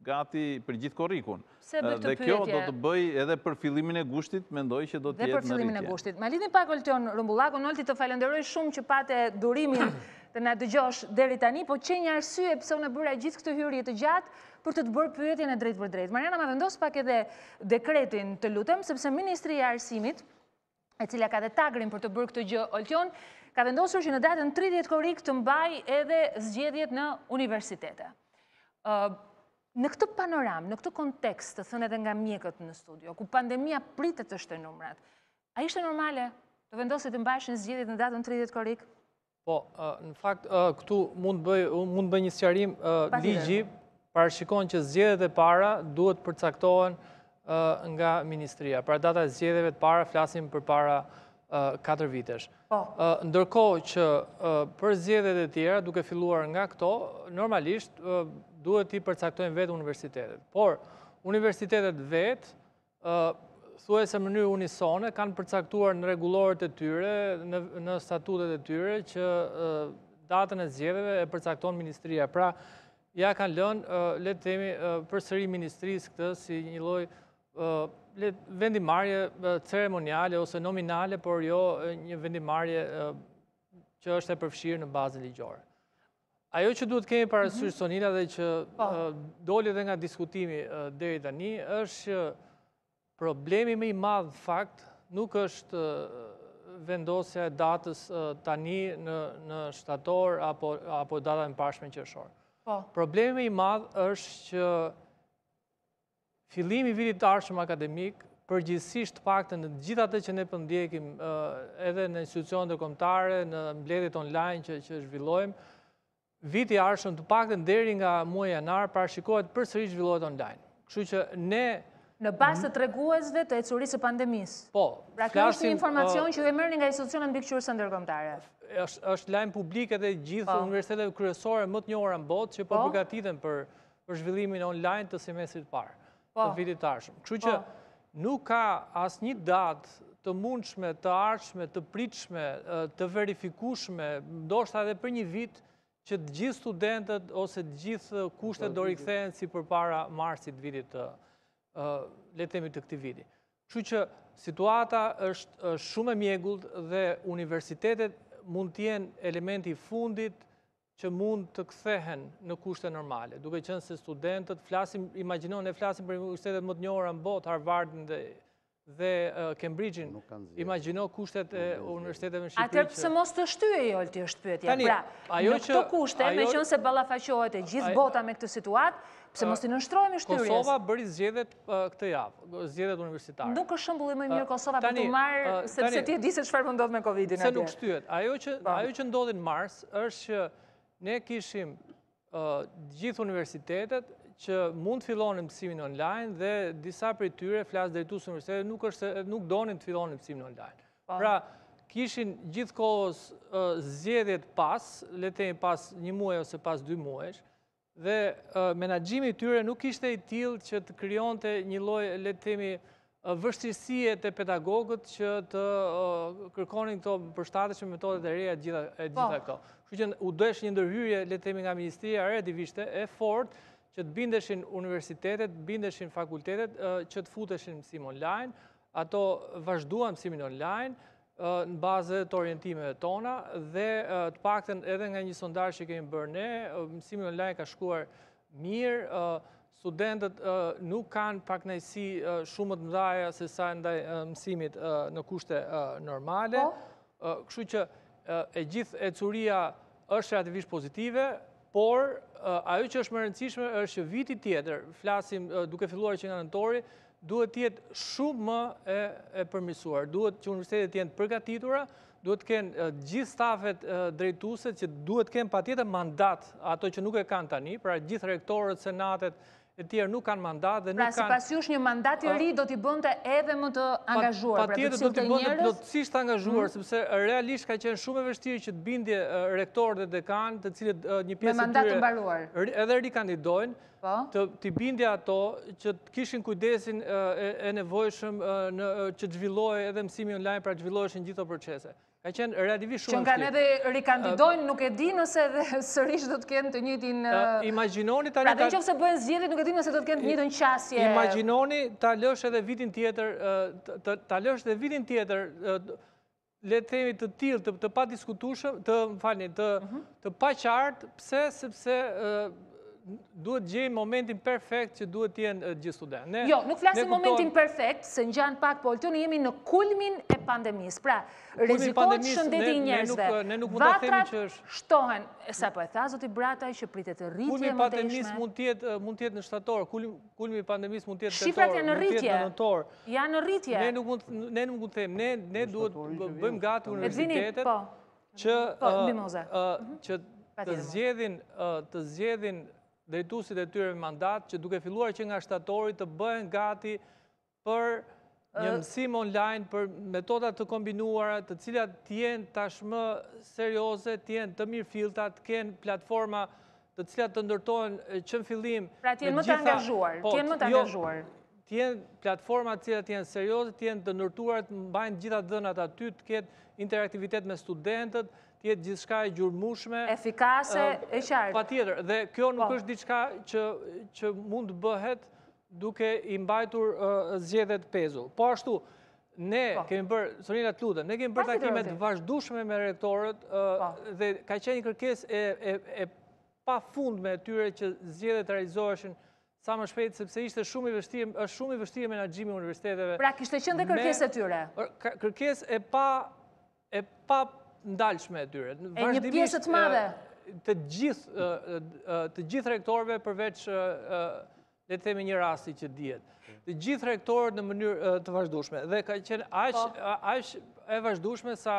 gati për gjithë korrikun. Dhe kjo do të bëj edhe për fillimin e gushtit, mendoj që do të jetë në rritje. Dhe për fillimin e gushtit. Ma lidhni pak Oltion Rumbullakun, Olti, të falenderoj shumë që pate durimin të na dëgjosh deri tani, po që një arsye pse unë bëra gjithë këtë hyrje të gjatë për të bërë pyetjen e drejtë për drejtë. Mariana, ma vendos pak edhe dekretin, të lutem, sepse Ministria e Arsimit, e cila ka dhe tagrin për të bërë këtë gjë, Oltion, ka vendosur që në datën 30 korrik të mbaj edhe zgjedhjet në universitete. Në këtë panoram, në këtë kontekst, të thënë edhe nga mjekët në studio, ku pandemia pritet të shtojë numrat, a ishte normale të vendosit të mbajshin zgjedhjet në datën 30 korrik? Po, në fakt, këtu mund bëj një sqarim. Ligji parashikon që zgjedhjet e para duhet përcaktohen nga Ministria. Pra data e zgjedhjeve të para flasim për para 4 vitesh. Ndërkohë që për zgjedhjet e tjera, duke filluar nga këto, normalisht duhet i përcaktojnë vetë universitetet. Por, universitetet vetë, thuajse në mënyrë unisone, kanë përcaktuar në rregullorët e tyre, në statutet e tyre, që datën e zgjedhjeve e përcakton Ministria. Pra, ja kanë lënë, le të themi, përsëri Ministrisë këtë si një lloj vendimarrje ceremoniale ose nominale, por jo një vendimarrje që është e përfshirë në bazën ligjore. Ajo që duhet kemi parasysh, Sonila, dhe që doli edhe nga diskutimi deri tani, është që problemi më i madh fakt nuk është vendosja e datës tani në shtator apo data e mbarshme qershor. Problemi i madh është që fillimi i vitit të ardhshëm akademik, përgjithsisht të paktën në gjithë atë që ne po ndjekim edhe në institucionet ndërkombëtare, në mbledhjet online që zhvillojmë, viti i ardhshëm të paktën deri nga muaji janar parashikohet përsëri zhvillohet online. Kështu që ne në bazë të treguesve të ecurisë së pandemisë. Po. Pra kjo është një informacion që e merrni nga institucionet mbikëqyrëse ndërkombëtare. Është lajm publik edhe gjithë universiteteve kryesore më të njohura në botë që po përgatiten për zhvillimin online të semestrit parë të vitit të ardhshëm. Kështu që nuk ka asnjë datë të mundshme, të ardhshme, të pritshme, të verifikueshme, ndoshta edhe për një vit, që të gjithë studentët ose të gjithë kushtet do rikthehen si përpara marsit vitit të le të themi të këtij viti. Kështu që situata është shumë e mjegullt dhe universitetet mund të jenë elementi i fundit që mund të kthehen në kushte normale, duke qenë se studentët imagjinoni ne flasim për universitetet më të njohura në botë, Harvardin dhe Cambridge-in, imagjino kushtet e universiteteve në Shqipëri. Atëherë pse mos të shtyje Jolti është pyetja. Pra, në këto kushte, meqense ballafaqohet e gjithë bota me këtë situatë, pse mos i nënshtrohemi shtyrjes? Kosova bëri zgjedhjet këtë javë, zgjedhjet universitare. Nuk është shembulli më i mirë Kosova për të marrë, sepse ti e di se çfarë po ndodh me Covidin atje. Se nuk shtyhet. Ajo që ndodhi në mars është që ne kishim gjithë universitetet që mund të fillonin mësimin online dhe disa prej tyre, flas drejtues universitetet, nuk donin të fillonin mësimin online. Pra, kishin gjithkohës zgjedhjet pas, le të themi pas një muaji ose pas 2 muajsh, dhe menaxhimi i tyre nuk ishte i tillë që të krijonte një lloj, le të themi, vështirësie te pedagogët që të kërkonin këto përshtatshme metodet e reja gjitha këto. Kështu që u desh një ndërhyrje, le të themi, nga Ministria relativisht e fortë që të bindeshin universitetet, bindeshin fakultetet që të futeshin mësim online, ato vazhduan mësimin online në bazë të orientimeve tona dhe të paktën edhe nga një sondazh që kemi bërë ne, mësimi online ka shkuar mirë, studentët nuk kanë pakënaqësi shumë të mëdha se sa ndaj mësimit në kushte normale. Kështu që e gjithë ecuria është relativisht pozitive, por ajo që është më e rëndësishme është që viti tjetër, flasim duke filluar që nga nëntori, duhet të jetë shumë më e përmirësuar. Duhet që universitetet të jenë të përgatitura, duhet të kenë gjithë stafet drejtuese që duhet të kenë patjetër mandat, ato që nuk e kanë tani, pra gjithë rektorët, senatet e tjerë nuk kanë mandat dhe nuk kanë... Pra, sipas jush një mandat i ri do t'i bënte edhe më të angazhuar, pra të cilët e njerëz? Patjetër do t'i bënte plotësisht angazhuar, sepse realisht ka qenë shumë e vështirë që të bindje rektorët dhe dekanët, të cilët një pjesë me mandat të mbaruar, edhe rikandidojnë, t'i bindje ato që të kishin kujdesin e nevojshëm që të zhvillohej edhe mësimi online, pra të zhvilloheshin gjithë ato procese. Ka qenë relativisht shumë që kanë edhe rikandidojnë, nuk e di nëse edhe sërish do të kenë të njëjtin... Imagjinoni tani... Pra dhe nëse bëhen zgjedhjet, nuk e di nëse do të kenë të njëjtën qasje... Imagjinoni ta lësh edhe vitin tjetër, le të themi të tillë, të padiskutueshëm, të paqartë, pse? Sepse duhet gjejmë momentin perfekt që duhet t'jenë gjithë studentë. Jo, nuk flasim momentin perfekt, se në gjanë pak, po tonë jemi në kulmin e pandemisë. Pra, rezikohet shëndeti i njerëzve, vatrat shtohen, e sa po e tha zoti Brataj që pritet të rritje Kulmi i pandemisë mund të jetë në shtator, kulmi i pandemisë mund të jetë shifrat tetor, janë në mund të jetë rritje. në nëntor. Janë në rritje. Ne nuk mund të them, ne duhet bëjmë gati universitetet po. që të zgjedhin drejtuesit e tyre me mandat, që duke filluar që nga shtatori të bëhen gati për një mësim online, për metoda të kombinuara, të cilat t'jenë tashmë serioze, t'jenë të mirëfillta, t'kenë platforma të cilat të ndërtohen që në fillim. Pra t'jenë më të angazhuar, T'jenë platforma të cilat t'jenë serioze, t'jenë të ndërtuar, të mbajnë gjitha dhënat aty, t'ketë interaktivitet me studentët, t'jetë gjithçka e gjurmueshme. Efikase, e qartë. Patjetër, dhe kjo nuk është diçka që mund të bëhet duke i mbajtur zgjedhjet pezull. Po ashtu, ne kemi bërë, Sonila të lutem, ne kemi bërë takime të vazhdueshme me rektorët dhe ka qenë një kërkesë e pafundme e tyre që zgjedhjet të realizoheshin sa më shpejt, sepse ishte shumë i vështirë menaxhimi i universiteteve. Pra kishte qenë dhe kërkesë e tyre. Kërkesë e pa ndalshme e tyre. E një pjesë të madhe. Të gjithë rektorëve përveç le të themi një rasti që dihet. Të gjithë rektorët në mënyrë të vazhdueshme dhe ka qenë aq e vazhdueshme sa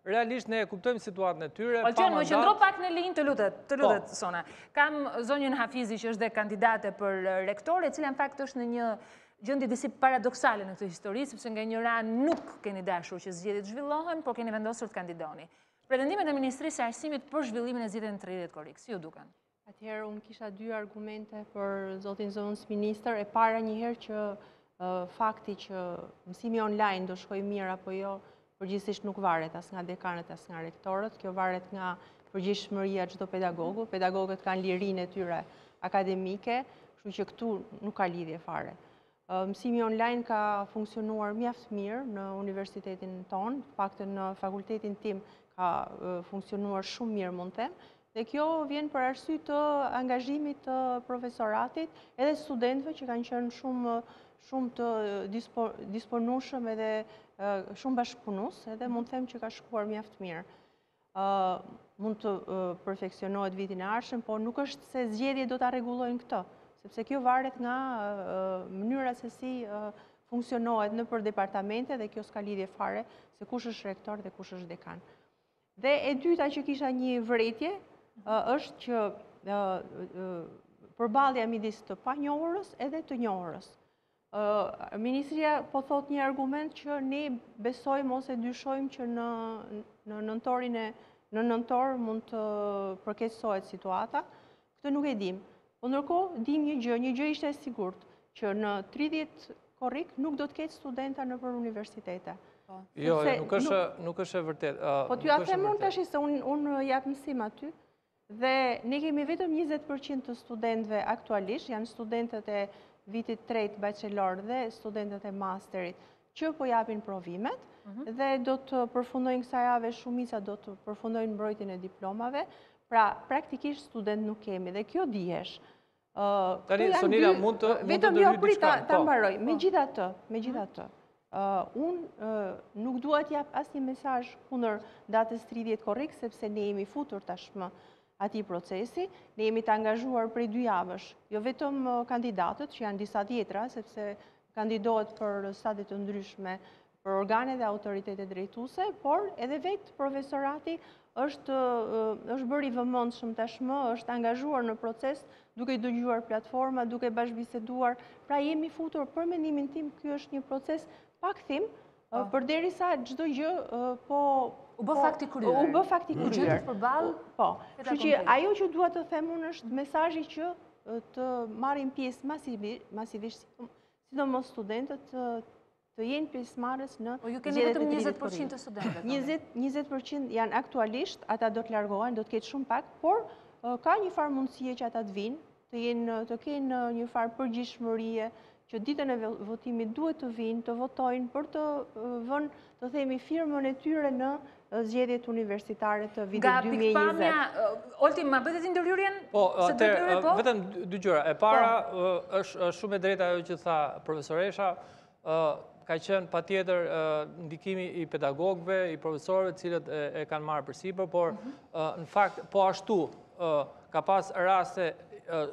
realisht ne e kuptojmë situatën e tyre. Olqen, më qëndro pak në linjë, të lutet, Sona. Kam zonjën Hafizi që është dhe kandidate për rektore, e cila në fakt është në një gjendje disi paradoksale në këtë histori, sepse nga njëra nuk keni dashur që zgjedhjet zhvillohen, por keni vendosur të kandidoni. Pretendimet e Ministrisë së Arsimit për zhvillimin e zgjedhjeve në 30 korrik, si ju duken? Atëherë, unë kisha 2 argumente për zotin zonës minister. E para njëherë që fakti që mësimi online do shkojë mirë apo jo, përgjithsisht nuk varet as nga dekanët, as nga rektorët. Kjo varet nga përgjegjësimeria çdo pedagogu. Pedagogët kanë lirinë e tyre akademike, kështu që këtu nuk ka lidhje fare. Mësimi online ka funksionuar mjaft mirë në universitetin tonë, paktën në fakultetin tim ka funksionuar shumë mirë, mund të them. Dhe kjo vjen për arsye të angazhimit të profesoratit edhe studentëve që kanë qenë shumë të disponueshëm edhe shumë bashkëpunues, edhe mund të them që ka shkuar mjaft mirë. Mund të perfeksionohet vitin e ardhshëm, por nuk është se zgjedhjet do ta rregullojnë këtë, sepse kjo varet nga mënyra se si funksionohet nëpër departamente dhe kjo s'ka lidhje fare se kush është rektor dhe kush është dekan. Dhe e dyta që kisha një vërejtje është që përballja midis të panjohurës edhe të njohurës. Ministria po thot një argument që ne besojmë ose dyshojmë që në nëntor mund të përkeqësohet situata. Këtë nuk e dim. Po ndërkohë dim një gjë ishte e sigurt, që në 30 korrik nuk do të ketë studenta nëpër universitete. Jo, nuk është e vërtet. Po t'ju a them unë tash se unë jap mësim aty dhe ne kemi vetëm 20% të studentëve aktualisht, janë studentët e vitit 3 bachelor dhe studentët e masterit që po japin provimet dhe do të përfundojnë kësaj jave, shumica do të përfundojnë mbrojtjen e diplomave. Pra, praktikisht student nuk kemi dhe kjo dihesh. Tani, Sonila, mund të ndërhyj diçka. Ta mbaroj. Megjithatë, unë nuk dua të jap asnjë mesazh kundër datës 30 korrik, sepse ne jemi futur tashmë atij procesi, ne jemi të angazhuar prej 2 javësh, jo vetëm kandidatët që janë disa tjetra, sepse kandidohet për stade të ndryshme, për organe dhe autoritetet drejtuese, por edhe vetë profesorati është bërë i vëmendshëm tashmë, është angazhuar në proces, duke dëgjuar platforma, duke bashkëbiseduar. Pra jemi futur, për mendimin tim, ky është një proces pa kthim, përderisa çdo gjë u bë fakti kryer. U bë fakti kryer. Po. Kështu që ajo që dua të them unë është mesazhi që të marrin pjesë masivisht, sidomos studentët, të jenë pjesëmarrës në zgjedhjet. Po ju keni vetëm 20% të studentëve. 20% janë aktualisht, ata do të largohen, do të ketë shumë pak, por ka një farë mundësie që ata të vinë, të kenë një farë përgjegjësimerie, që ditën e votimit duhet të vinë, të votojnë për të vënë, të themi, firmën e tyre në zgjedhjet universitare të vitit Nga 2020. pikpamja, Olti, ma bëtet ndërhyrjen? Po, vetëm dy gjëra. E para, është shumë e drejta ajo që tha profesoresha, ka qenë patjetër ndikimi i pedagogëve, i profesorëve, cilët e kanë marrë përsipër, por në fakt, po ashtu, ka pas raste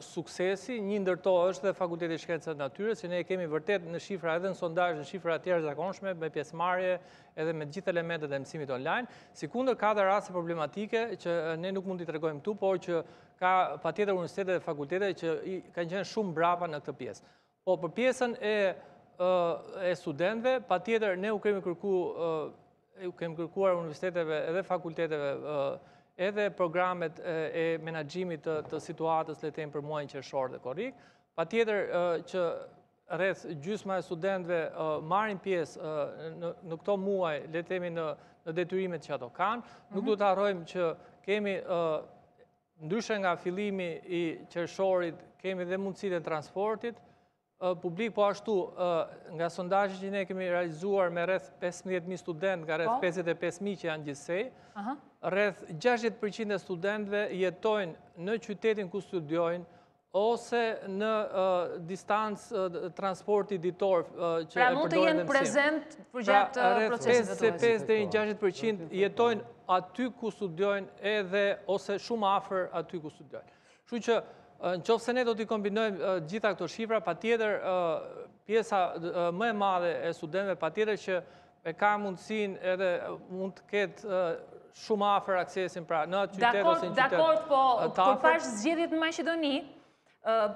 suksesi, një ndër to është dhe Fakulteti i Shkencave të Natyrës, që ne kemi vërtet në shifra edhe në sondazh, në shifra të jashtëzakonshme, me pjesëmarrje edhe me gjithë elementet e mësimit online, sikundër ka dhe raste problematike që ne nuk mund t'i tregojmë këtu, por që ka patjetër universitete dhe fakultete që kanë qenë shumë brapa në këtë pjesë. Po për pjesën e studentëve, patjetër ne u kemi kërkuar universiteteve edhe fakulteteve edhe programet e menaxhimit të situatës le të themi për muajin qershor dhe korrik. Patjetër që rreth gjysma e studentëve marrin pjesë në këto muaj, le të themi në detyrimet që ato kanë. Nuk duhet të harrojmë që kemi ndryshe nga fillimi i qershorit, kemi dhe mundësitë e transportit publik, po ashtu nga sondazhet që ne kemi realizuar me rreth 15.000 studentë, nga rreth 55.000 që janë gjithsej, rreth 60% e studentëve jetojnë në qytetin ku studiojnë ose në distancë transporti ditor që pra mund të jenë prezent për gjatë procesit të tuaj. 55 deri në 60% jetojnë aty ku studiojnë edhe ose shumë afër aty ku studiojnë. Kështu që në qoftë se ne do t'i kombinojmë gjitha këto shifra, patjetër pjesa më e madhe e studentëve patjetër që e ka mundësinë edhe mund të ketë shumë afër aksesin pra në atë qytet ose në qytet. Dakord, po kur pash zgjedhjet në Maqedoni,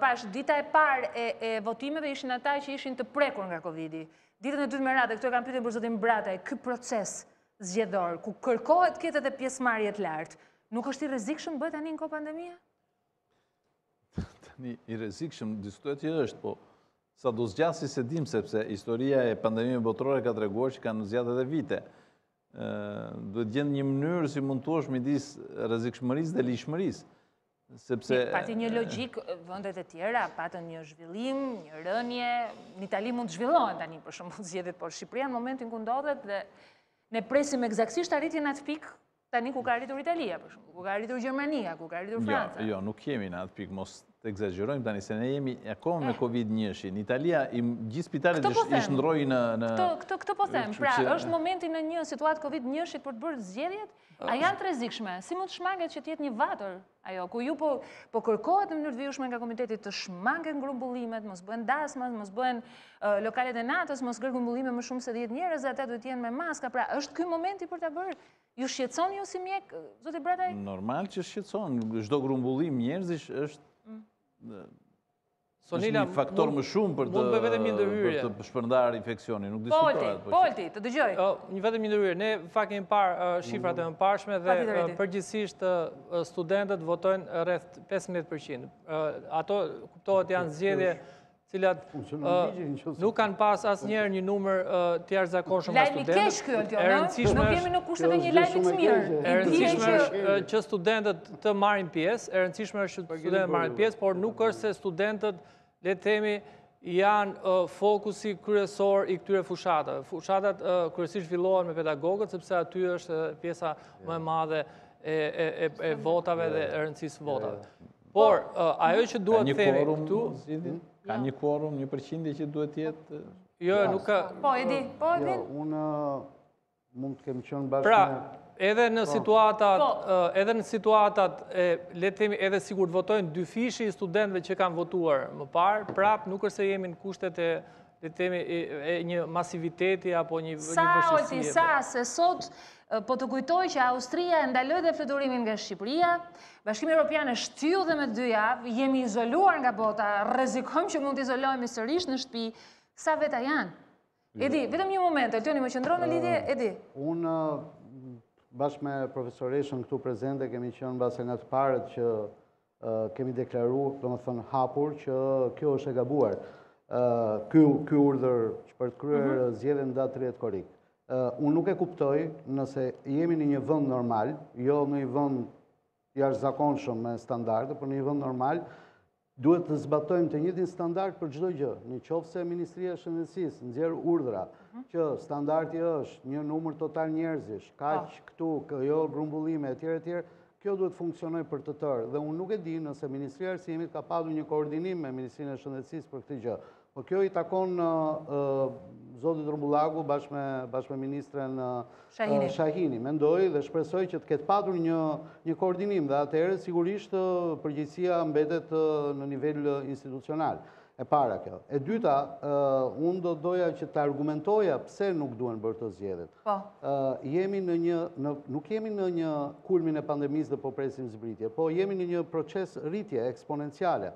pash dita e parë e votimeve ishin ata që ishin të prekur nga Covidi. Ditën e dytë me radhë, këto e kam pyetur për zotin Brataj, ky proces zgjedhor ku kërkohet të ketë edhe pjesëmarrje të lartë, nuk është i rrezikshëm bëhet tani në kohë pandemie? I rrezikshëm diskutohet që është, po sa do zgjasi se dim, sepse historia e pandemive botërore ka treguar që kanë zgjatur edhe vite. Duhet gjendë një mënyrë si mund të është midis rrezikshmërisë dhe lishmërisë. Sepse pati një logjik, vendet e tjera patën një zhvillim, një rënje, në Itali mund të zhvillohen tani për shembull zgjedhjet, por Shqipëria në momentin ku ndodhet dhe ne presim eksaktësisht arritjen atë pikë tani ku ka arritur Italia, për shembull, ku ka arritur Gjermania, ku ka arritur Franca. Jo, nuk jemi në atë pikë, mos të egzagjerojmë tani, se ne jemi akoma me Covid-19. Në Italia, gjithë spitalet i shndroi në... Këtë po them, pra është momenti në një situatë Covid-19 për të bërë zgjedhjet, a janë të rrezikshme? Si mund të shmanget që të jetë një vatër ajo, ku ju po kërkohet në mënyrë të vijshme nga komiteti të shmangen grumbullimet, mos bëhen dasmat, mos bëhen lokalet e natës, mos grumbullime më shumë se 10 njerëz, ata duhet të jenë me maska, pra është ky momenti për ta bërë. Ju shqetëson ju si mjek, zoti Brataj? Normal që shqetëson, çdo grumbullim njerëzish është një faktor më shumë për të shpërndarë infeksionin, nuk diskutohet. Polti, të dëgjoj. Një vetëm një ndërhyrje. Ne fakt kemi parë shifrat e mëparshme dhe përgjithsisht studentët votojnë rreth 15%. Ato kuptohet janë zgjedhje cilat nuk kanë pas asnjëherë një numër të jashtëzakonshëm nga studentët. Lajmi keq ky Olti, nuk jemi në kushtet e një lajmi të mirë. E rëndësishme është që studentët të marrin pjesë, e rëndësishme është që studentët marrin pjesë, por nuk është se studentët, le të themi, janë fokusi kryesor i këtyre fushatave. Fushatat kryesisht zhvillohen me pedagogët, sepse aty është pjesa më e madhe e votave dhe e rëndësisë votave. Por, ajo që duhet të themi këtu... Ka një quorum, 1% që duhet jetë... Jo, nuk ka... Po, Edi. Unë mund të kemi qenë bashkë... Pra, edhe në situatat, le të themi, edhe sigur të votojnë dy fishi i studentëve që kanë votuar më parë, prap nuk është se jemi në kushtet e, le të themi, një masiviteti apo një vështirësie. Se sot po të kujtoj që Austria ndaloi dhe fluturimin nga Shqipëria, Bashkimi Evropian e shtyu dhe me 2 javë, jemi izoluar nga bota, rrezikojmë që mund të izolohemi sërish në shtëpi, sa veta janë? Edi, vetëm një moment, Eltoni më qëndron në lidhje, Edi. Unë bashkë me profesoreshën këtu prezente kemi qenë base nga të parët që kemi deklaruar, domethënë hapur, që kjo është e gabuar. Ky urdhër që për të kryer zgjedhjen datë 30 korrik. Unë nuk e kuptoj nëse jemi në një vend normal, jo në një vend jashtëzakonshëm me standarde, por në një vend normal, duhet të zbatojmë të njëjtin standard për çdo gjë. Në qoftë se Ministria e Shëndetësisë nxjerr urdhra që standardi është një numër total njerëzish, kaq këtu, jo grumbullime etj. Kjo duhet funksionojë për të tërë dhe unë nuk e di nëse Ministria e Arsimit ka pasur një koordinim me Ministrinë e Shëndetësisë për këtë gjë. Po kjo i takon zotit Rumbullaku bashkë me ministren Shahini. Mendoj dhe shpresoj që të ketë patur një koordinim dhe atëherë sigurisht përgjegjësia mbetet në nivel institucional. E para kjo. E dyta, unë do doja që të argumentoja pse nuk duhen bërë të zgjedhjet. Nuk jemi në një kulmin e pandemisë dhe po presim zbritje, po jemi në një proces rritje eksponenciale.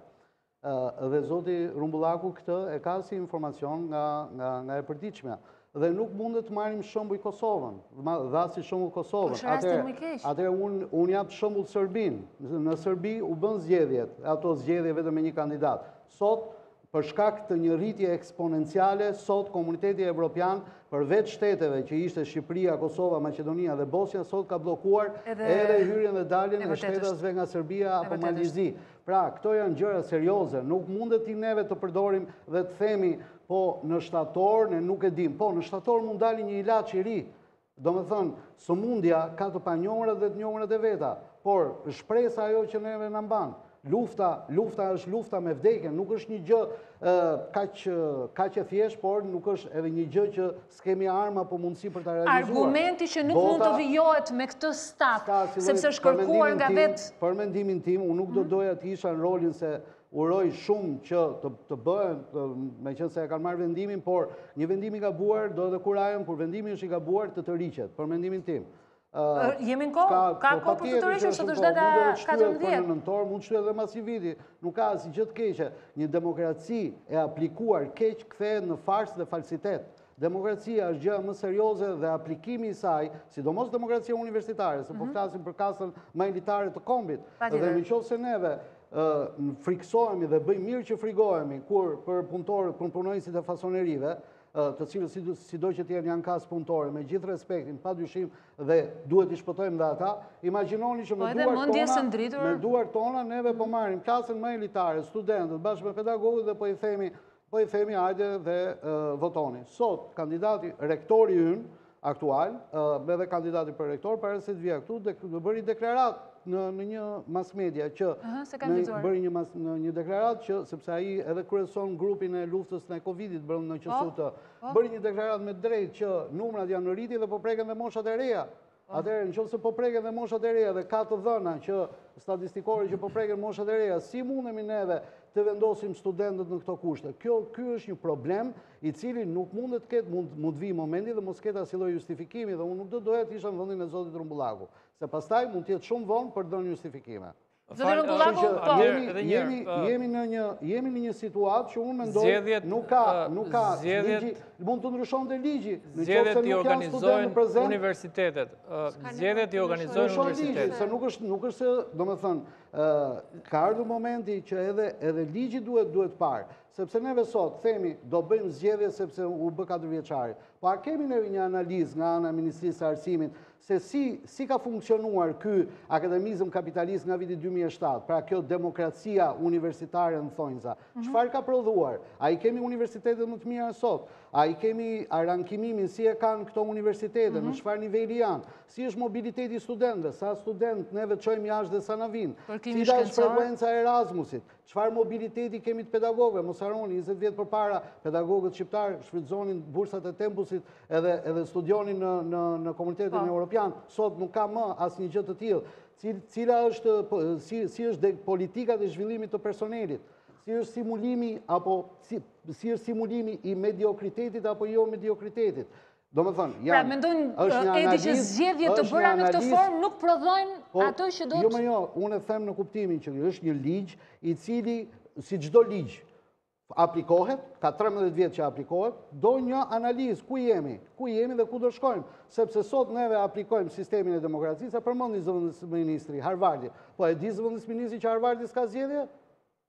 Dhe zoti Rumbullaku këtë e ka si informacion nga e përditshmja. Dhe nuk mundet të marrim shembull Kosovën, dha si shembull Kosovën. Atëherë unë jap shembull Serbin. Në Serbi u bën zgjedhjet, ato zgjedhje vetëm me një kandidat. Sot për shkak të një rritje eksponenciale, sot komuniteti evropian, përveç shteteve që ishte Shqipëria, Kosova, Maqedonia dhe Bosnia, sot ka bllokuar edhe hyrjen dhe daljen e shtetësve nga Serbia apo Malizi. Pra, këto janë gjëra serioze, nuk mundet ti neve të përdorim dhe të themi, po në shtator, ne nuk e dim, po në shtator mund dali një ilaç i ri. Do me thënë, sëmundja ka të panjohura dhe të njohura e veta, por shpresa ajo që neve na mban. Lufta është lufta me vdekjen, nuk është një gjë kaq e thjesht, por nuk është edhe një gjë që s'kemi arma apo mundësi për ta realizuar. Argumenti që nuk mund të vijohet me këtë staf, sepse është kërkuar nga vetë. Për mendimin tim, unë nuk do doja të isha në rolin se uroj shumë që të bëhen, me qenë se e kanë marrë vendimin, por një vendim i gabuar do dhe kurajem, kur vendimi është i gabuar të riqet, për mendimin tim. Jemi në kohë? Ka kohë për të të rishur së të shdeta 14? Për nëntor, mund shtu edhe mas i viti. Nuk ka si gjë të keqe. Një demokraci e aplikuar keq kthehet në farsë dhe falsitet. Demokracia është gjë më serioze dhe aplikimi i saj, sidomos demokracia universitare, se po flasim për kasën më elitare të kombit. Dhe në qoftë se neve friksohemi dhe bëjmë mirë që frigohemi kur për punëtorët, për punonjësit e fasonerive, të cilët sido që t'jenë janë kasë punëtore, me gjithë respektin, pa dyshim dhe duhet i shpëtojmë dhe ata, imaginoni që me duar tona neve po marrim klasën më elitare, studentët, bashkë me pedagogët dhe po i themi hajde dhe votoni. Sot, kandidati rektori ynë, aktual, edhe kandidati për rektor, para se të vija këtu, dhe bëri deklarat në një mass media që bëri një deklarat që, sepse ai edhe kryeson grupin e luftës në Covidit brenda në QSUT, bëri një deklarat me drejt që numrat janë në rritje dhe po preken dhe moshat e reja. Atëherë, nëse po preken dhe moshat e reja dhe ka të dhëna që statistikore që po preken moshat e reja, si mundemi neve të vendosim studentët në këto kushte? Ky është një problem i cili nuk mundet të ketë, mund vi momenti dhe mos ketë asnjë lloj justifikimi dhe unë nuk do doja të isha në vendin e zotit Rumbullaku, se pastaj mund të jetë shumë vonë për të dhënë justifikime. Zoti Rumbullaku, jemi në një situatë që unë mendoj nuk ka ligji, mund të ndryshonte ligji. Zgjedhjet i organizojnë universitetet. Zgjedhjet i organizojnë universitetet. Se nuk është se, domethënë, ka ardhur momenti që edhe ligji duhet parë. Sepse neve sot themi do bëjmë zgjedhje sepse u bë 4 vjeçari. Po a kemi ne një analizë nga ana e Ministrisë së Arsimit se si ka funksionuar ky akademizëm kapitalist nga viti 2007, pra kjo demokracia universitare në thonjza. Çfarë ka prodhuar? A i kemi universitetet më të mira sot? A i kemi rankimimin si e kanë këto universitete, në çfarë niveli janë? Si është mobiliteti studentëve? Sa student neve çojmë jashtë dhe sa na vinë? Cila është frekuenca e Erasmusit? Çfarë mobiliteti kemi të pedagogëve? Mos harroni, 20 vjet përpara pedagogët shqiptar shfrytëzonin bursat e Tempusit edhe studionin në komunitetin evropian. Sot nuk ka më asnjë gjë të tillë. Cila është si është politika e zhvillimit të personelit? Si është stimulimi apo si është stimulimi i mediokritetit apo jo mediokritetit? Do me thënë, pra mendojnë Edi që zgjedhjet të bëra në këtë formë nuk prodhojnë ato që do të... Jo, unë e them në kuptimin që është një ligj i cili, si çdo ligj, aplikohet, ka 13 vjet që aplikohet, do një analizë ku jemi dhe ku do shkojmë. Sepse sot neve aplikojmë sistemin e demokracisë, përmendi zëvendës ministri, Harvardi. Po e di zëvendës ministri që Harvardi s'ka zgjedhje?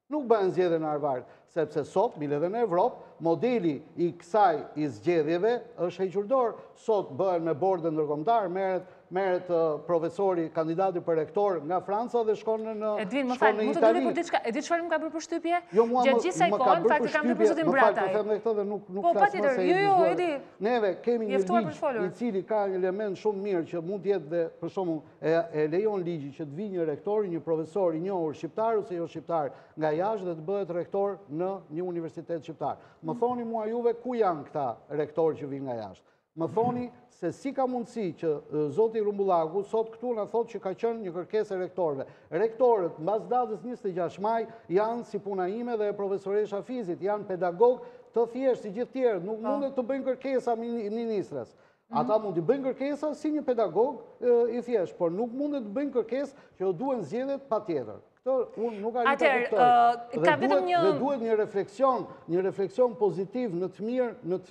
Nuk bëhen zgjedhje në Harvard, sepse sot, bile dhe në Evropë, modeli i kësaj i zgjedhjeve është hequr dorë. Sot bëhen me borde ndërkombëtar, merret merret profesori, kandidati për rektor nga Franca dhe shkon në Edvin, më falë, mund të dule për diçka. E di çfarë më ka bërë përshtypje? Gjatë gjithë kësaj kohë, në fakt kam bërë zotin Brataj. Më falë, këtë dhe nuk Po, patjetër, jo, Edi. Neve kemi një Mjaftuar për ligj folur. i cili ka një element shumë mirë që mund të jetë dhe për shembull e lejon ligji që të vijë një rektor, një profesor i njohur shqiptar ose jo shqiptar nga jashtë dhe të bëhet rektor në një universitet shqiptar. Më thoni mua juve ku janë këta rektorë që vijnë nga jashtë. Më thoni se si ka mundësi që zoti Rumbullaku sot këtu na thotë që ka qenë një kërkesë e rektorëve. Rektorët mbas datës 26 maj janë si puna ime dhe e profesoresha Fizit, janë pedagog të thjeshtë si gjithë tjerë, nuk mundet të bëjnë kërkesa ministres. Ata mund të bëjnë kërkesa si një pedagog i thjeshtë, por nuk mundet të bëjnë kërkesë që duhen zgjedhjet patjetër. Unë nuk arrita kuptoj. Dhe duhet një refleksion pozitiv në të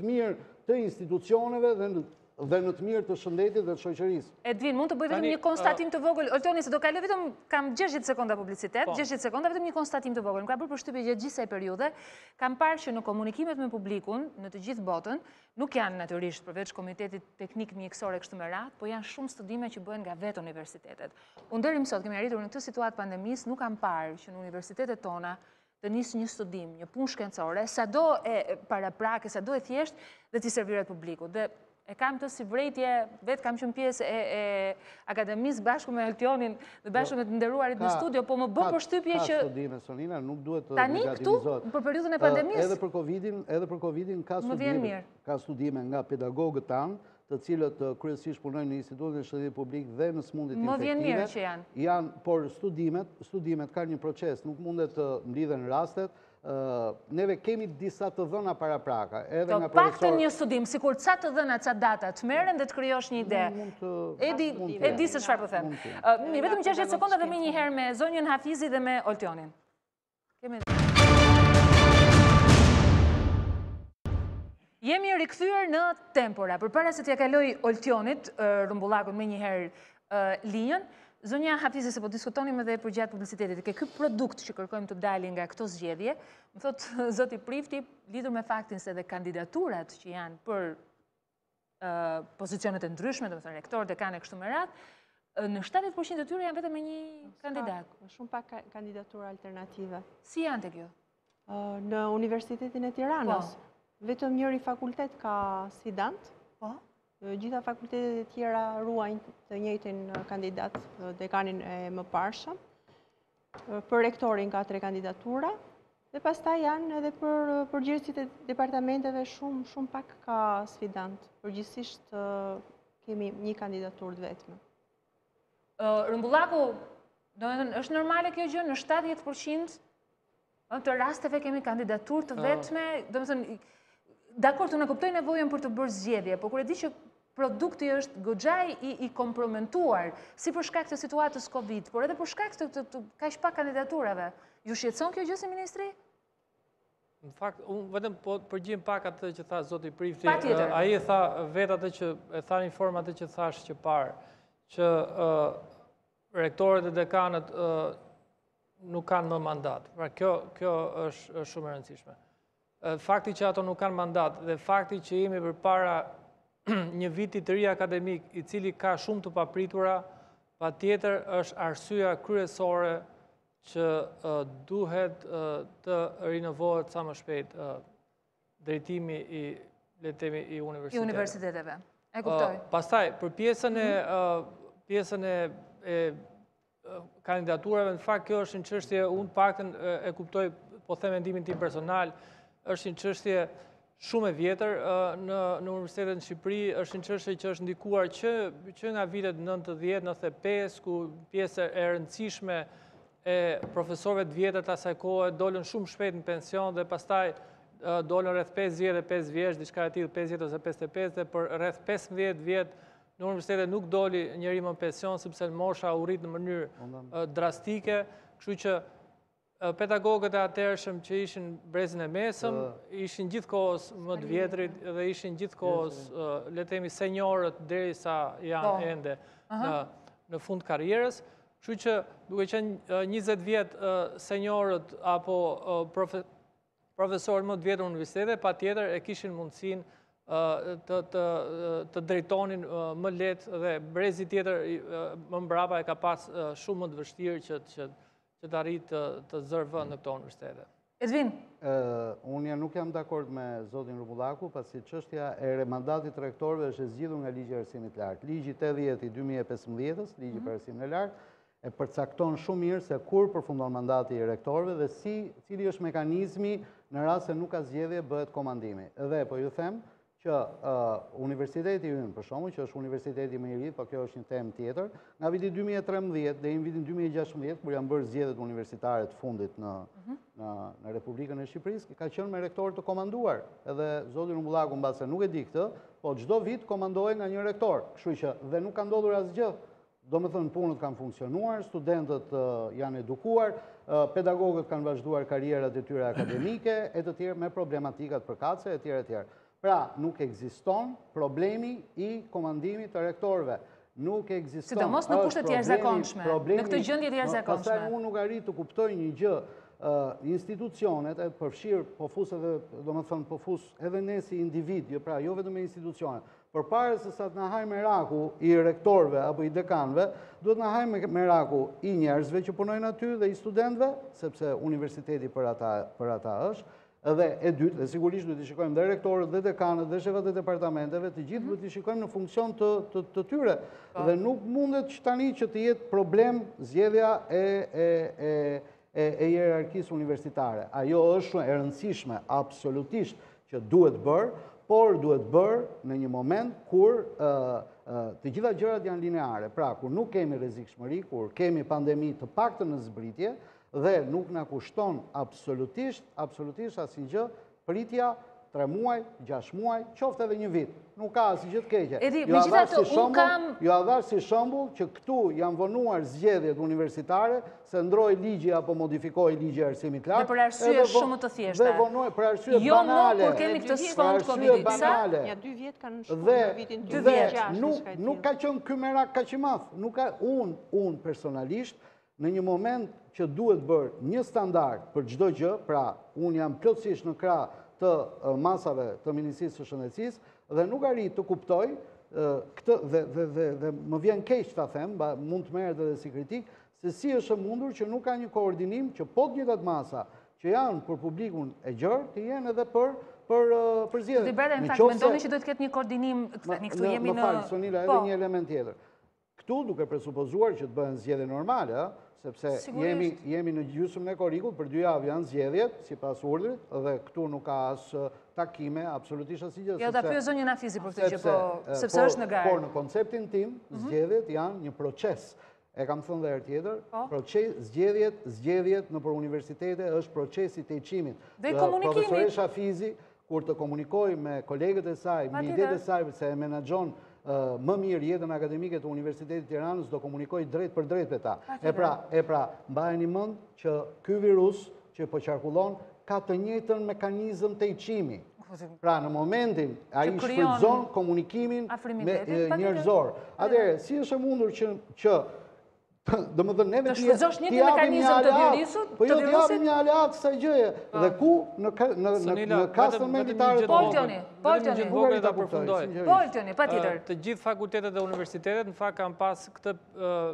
mirë të institucioneve dhe në të mirë të shëndetit dhe të shoqërisë. Edvin, mund të bëj vetëm një konstatim të vogël. Oltoni, se do kaloj vetëm, kam 60 sekonda publicitet, 60 sekonda vetëm një konstatim të vogël. Më ka bërë përshtypje gjatë gjithë kësaj periudhe, kam parë që në komunikimet me publikun, në të gjithë botën, nuk janë natyrisht përveç Komitetit Teknik Mjekësor e kështu me radhë, po janë shumë studime që bëhen nga vetë universitetet. Unë deri më sot kemi arritur në këtë situatë pandemisë, nuk kam parë që në universitetet tona të nisë një studim, një punë shkencore, sado e paraprake, sado e thjesht dhe t'i serviret publiku. Dhe e kam të si vrejtje, vetë kam qenë pjesë e akademisë bashku me Altionin dhe bashku me të nderuarit në studio, po më bë përshtypje që... Ka studime, Sonina, nuk duhet të tani këtu, për periudhën e pandemisë... Edhe për Covidin ka studime nga pedagogët tanë, të cilët kryesisht punojnë në Institutin e Shëndetit Publik dhe në smundjet infektive. Më vjen mirë që janë. Por studimet ka një proces, nuk mundet të mblidhen rastet. Neve kemi disa të dhëna parapraka. Do pak të një studim, si kur ca të dhëna, ca data, të meren dhe të kryosh një ide. E di se çfarë po them. Vetëm 60 sekonda dhe me një herë me zonjën Hafizi dhe me Oltionin. Jemi rikthyer në Tempora. Përpara se t'ja kaloj Oltionit, Rumbullakut me një herë linjën, zonja Hafizi, se po diskutonim edhe për gjatë publicitetit, ke ky produkt që kërkojmë të dalin nga këto zgjedhje, më thotë zoti Prifti, lidhur me faktin se dhe kandidaturat që janë për pozicionet e ndryshme, do të thënë rektor, dekan e kështu me radhë, në 70% të tyre janë vetëm me një kandidat. Shumë pak kandidatura alternative. Si janë të kjo? Në Universitetin e Tiranës, vetëm njëri fakultet ka sfidant. Po? Gjitha fakultetet e tjera ruajnë të njëjtin kandidat, dekanin e mëparshëm. Për rektorin ka 3 kandidatura, dhe pastaj janë edhe për përgjithësit e departamenteve shumë pak ka sfidant. Përgjithsisht kemi një kandidaturë të vetme. Rumbullaku, është normale kjo gjë, në 70% të rasteve kemi kandidaturë të vetme, dakor, të në kuptoj nevojën për të bërë zgjedhje, por kur e di që produkti është goxhaj i kompromentuar, si për shkak të situatës Covid, por edhe për shkak të kaq pak kandidaturave, ju shqetëson kjo gjë si ministri? Në fakt, unë vetëm po përgjigjem pak atë që tha zoti Prifti. Patjetër. Ai e tha vetë atë që e tha në formë atë që thash që parë, që rektorët e dekanët nuk kanë më mandat. Pra kjo është shumë e rëndësishme. Fakti që ato nuk kanë mandat dhe fakti që jemi përpara një viti të ri akademik i cili ka shumë të papritura, patjetër është arsyeja kryesore që duhet të rinovohet sa më shpejt drejtimi i universiteteve. E kuptoj. Pastaj, për pjesën e kandidaturave, në fakt kjo është një çështje, unë paktën e kuptoj, po them mendimin tim personal, është një çështje shumë e vjetër në Universitetin e Shqipëri, është një çështje që është ndikuar që nga vitet 90-95, ku pjesë e rëndësishme e profesorëve të vjetër të asaj kohe dolën shumë shpejt në pension dhe pastaj dolën rreth 55 vjeç, diçka e tillë 50 ose 55, dhe për rreth 15 vjet në universitete nuk doli njëri më në pension sepse mosha u rrit në mënyrë drastike, kështu që pedagogët e atërshëm që ishin brezin e mesëm, ishin gjithkohës më të vjetrit dhe ishin gjithkohës, le të themi, seniorët derisa janë ende në fund karrierës. Kështu që duke qenë 20 vjet seniorët apo profesorët më të vjetër në universitete, patjetër e kishin mundësinë të drejtonin më letë dhe brezi tjetër më mbrapa e ka pas shumë më të vështirë që të arritë të zërë vend në këto universitete. Edvin? Unë nuk jam dakord me zotin Rumbullaku, pasi çështja e remandatit të rektorëve është e zgjidhur nga ligji i arsimit lartë. Ligji 80 i 2015-s, ligji për arsimin e lartë, e përcakton shumë mirë se kur përfundon mandati i rektorëve dhe cili është mekanizmi në rast se nuk ka zgjedhje bëhet komandimi. Dhe po ju them që universiteti ynë, për shembull, që është universiteti më i ri, po kjo është një temë tjetër, nga viti 2013 deri në vitin 2016, kur janë bërë zgjedhjet universitare të fundit në Republikën e Shqipërisë, ka qenë me rektor të komanduar. Edhe zoti Rumbullaku mbase nuk e di këtë, po çdo vit komandohej nga një rektor. Kështu që dhe nuk ka ndodhur asgjë. Domethënë punët kanë funksionuar, studentët janë edukuar, pedagogët kanë vazhduar karrierat e tyre akademike e të tjerë me problematikat përkatëse e tjerë e tjerë. Pra, nuk ekziston problemi i komandimit të rektorëve. Nuk ekziston. Sidomos në kushtet të jashtëzakonshme, në këtë gjendje të jashtëzakonshme. Pastaj unë nuk arrit të kuptoj një gjë. Institucionet, përfshirë pofus edhe ne si individ, pra jo vetëm me institucionet, përpara se sa të na hajë meraku i rektorëve apo i dekanëve, duhet na hajë meraku i njerëzve që punojnë aty dhe i studentëve, sepse universiteti për ata është. Edhe e dytë, dhe sigurisht duhet të shikojmë dhe rektorët dhe dekanët dhe shefat e departamenteve, të gjithë duhet të shikojmë në funksion të tyre. Dhe nuk mundet që tani që të jetë problem zgjedhja e hierarkisë universitare. Ajo është e rëndësishme, absolutisht, që duhet bërë, por duhet bërë në një moment kur të gjitha gjërat janë lineare. Pra, kur nuk kemi rrezikshmëri, kur kemi pandemi të paktën në zbritje, dhe nuk na kushton absolutisht asnjë gjë, pritja 3 muaj, 6 muaj, qoftë edhe një vit. Nuk ka asgjë të keqe. Ju avash si shembull që këtu janë vonuar zgjedhjet universitare se ndroi ligji apo modifikoi ligji i arsimit lartë. Dhe për arsye shumë të thjeshta. Dhe vonoi për arsye banale. Jo, kur kemi këtë sfond Covidit. Ja 2 vjet kanë shkuar në vitin 2006. Nuk ka qenë ky merak kaq i madh. Nuk ka unë personalisht në një moment që duhet bërë një standard për çdo gjë, pra unë jam plotësisht në krah të masave të Ministrisë së Shëndetësisë dhe nuk arrit të kuptoj këtë dhe më vjen keq ta them, mund të merret edhe si kritik, se si është mundur që nuk ka një koordinim që po të njëjtat masa që janë për publikun e gjerë të jenë edhe për zgjedhje. Në fakt mendoni që duhet të ketë një koordinim, këtu jemi në... Më falë, Sonila, edhe një element tjetër. Këtu duke presupozuar që të bëhen zgjedhje normale, sepse jemi në gjysmën e korrikut, për 2 javë janë zgjedhjet, sipas urdhrit, dhe këtu nuk ka as takime, absolutisht asnjë gjë. Jo, ta pyes zonjën Afizi për këtë gjë, sepse është në garë. Por në konceptin tim, zgjedhjet janë një proces. E kam thënë dhe herë tjetër, zgjedhjet nëpër universitete është procesi i teqimit. Dhe komunikimi. Profesoresha Afizi, kur të komunikoj me kolegët e saj, me idetë e saj, se e menaxhon më mirë jetën akademike të Universitetit Tiranës, do komunikoj drejt për drejt me ta. E pra, mbajeni mend që ky virus që po qarkullon ka të njëjtën mekanizëm teqimi. Pra, në momentin ai shfrytëzon komunikimin njerëzor. Atëherë, si është e mundur që domethënë neve të shfrytëzosh një mekanizëm të virusut, po jo të japim një aleat kësaj gjëje. Dhe ku në kastën menditare patjetër. Të gjithë fakultetet dhe universitetet në fakt kanë pas këtë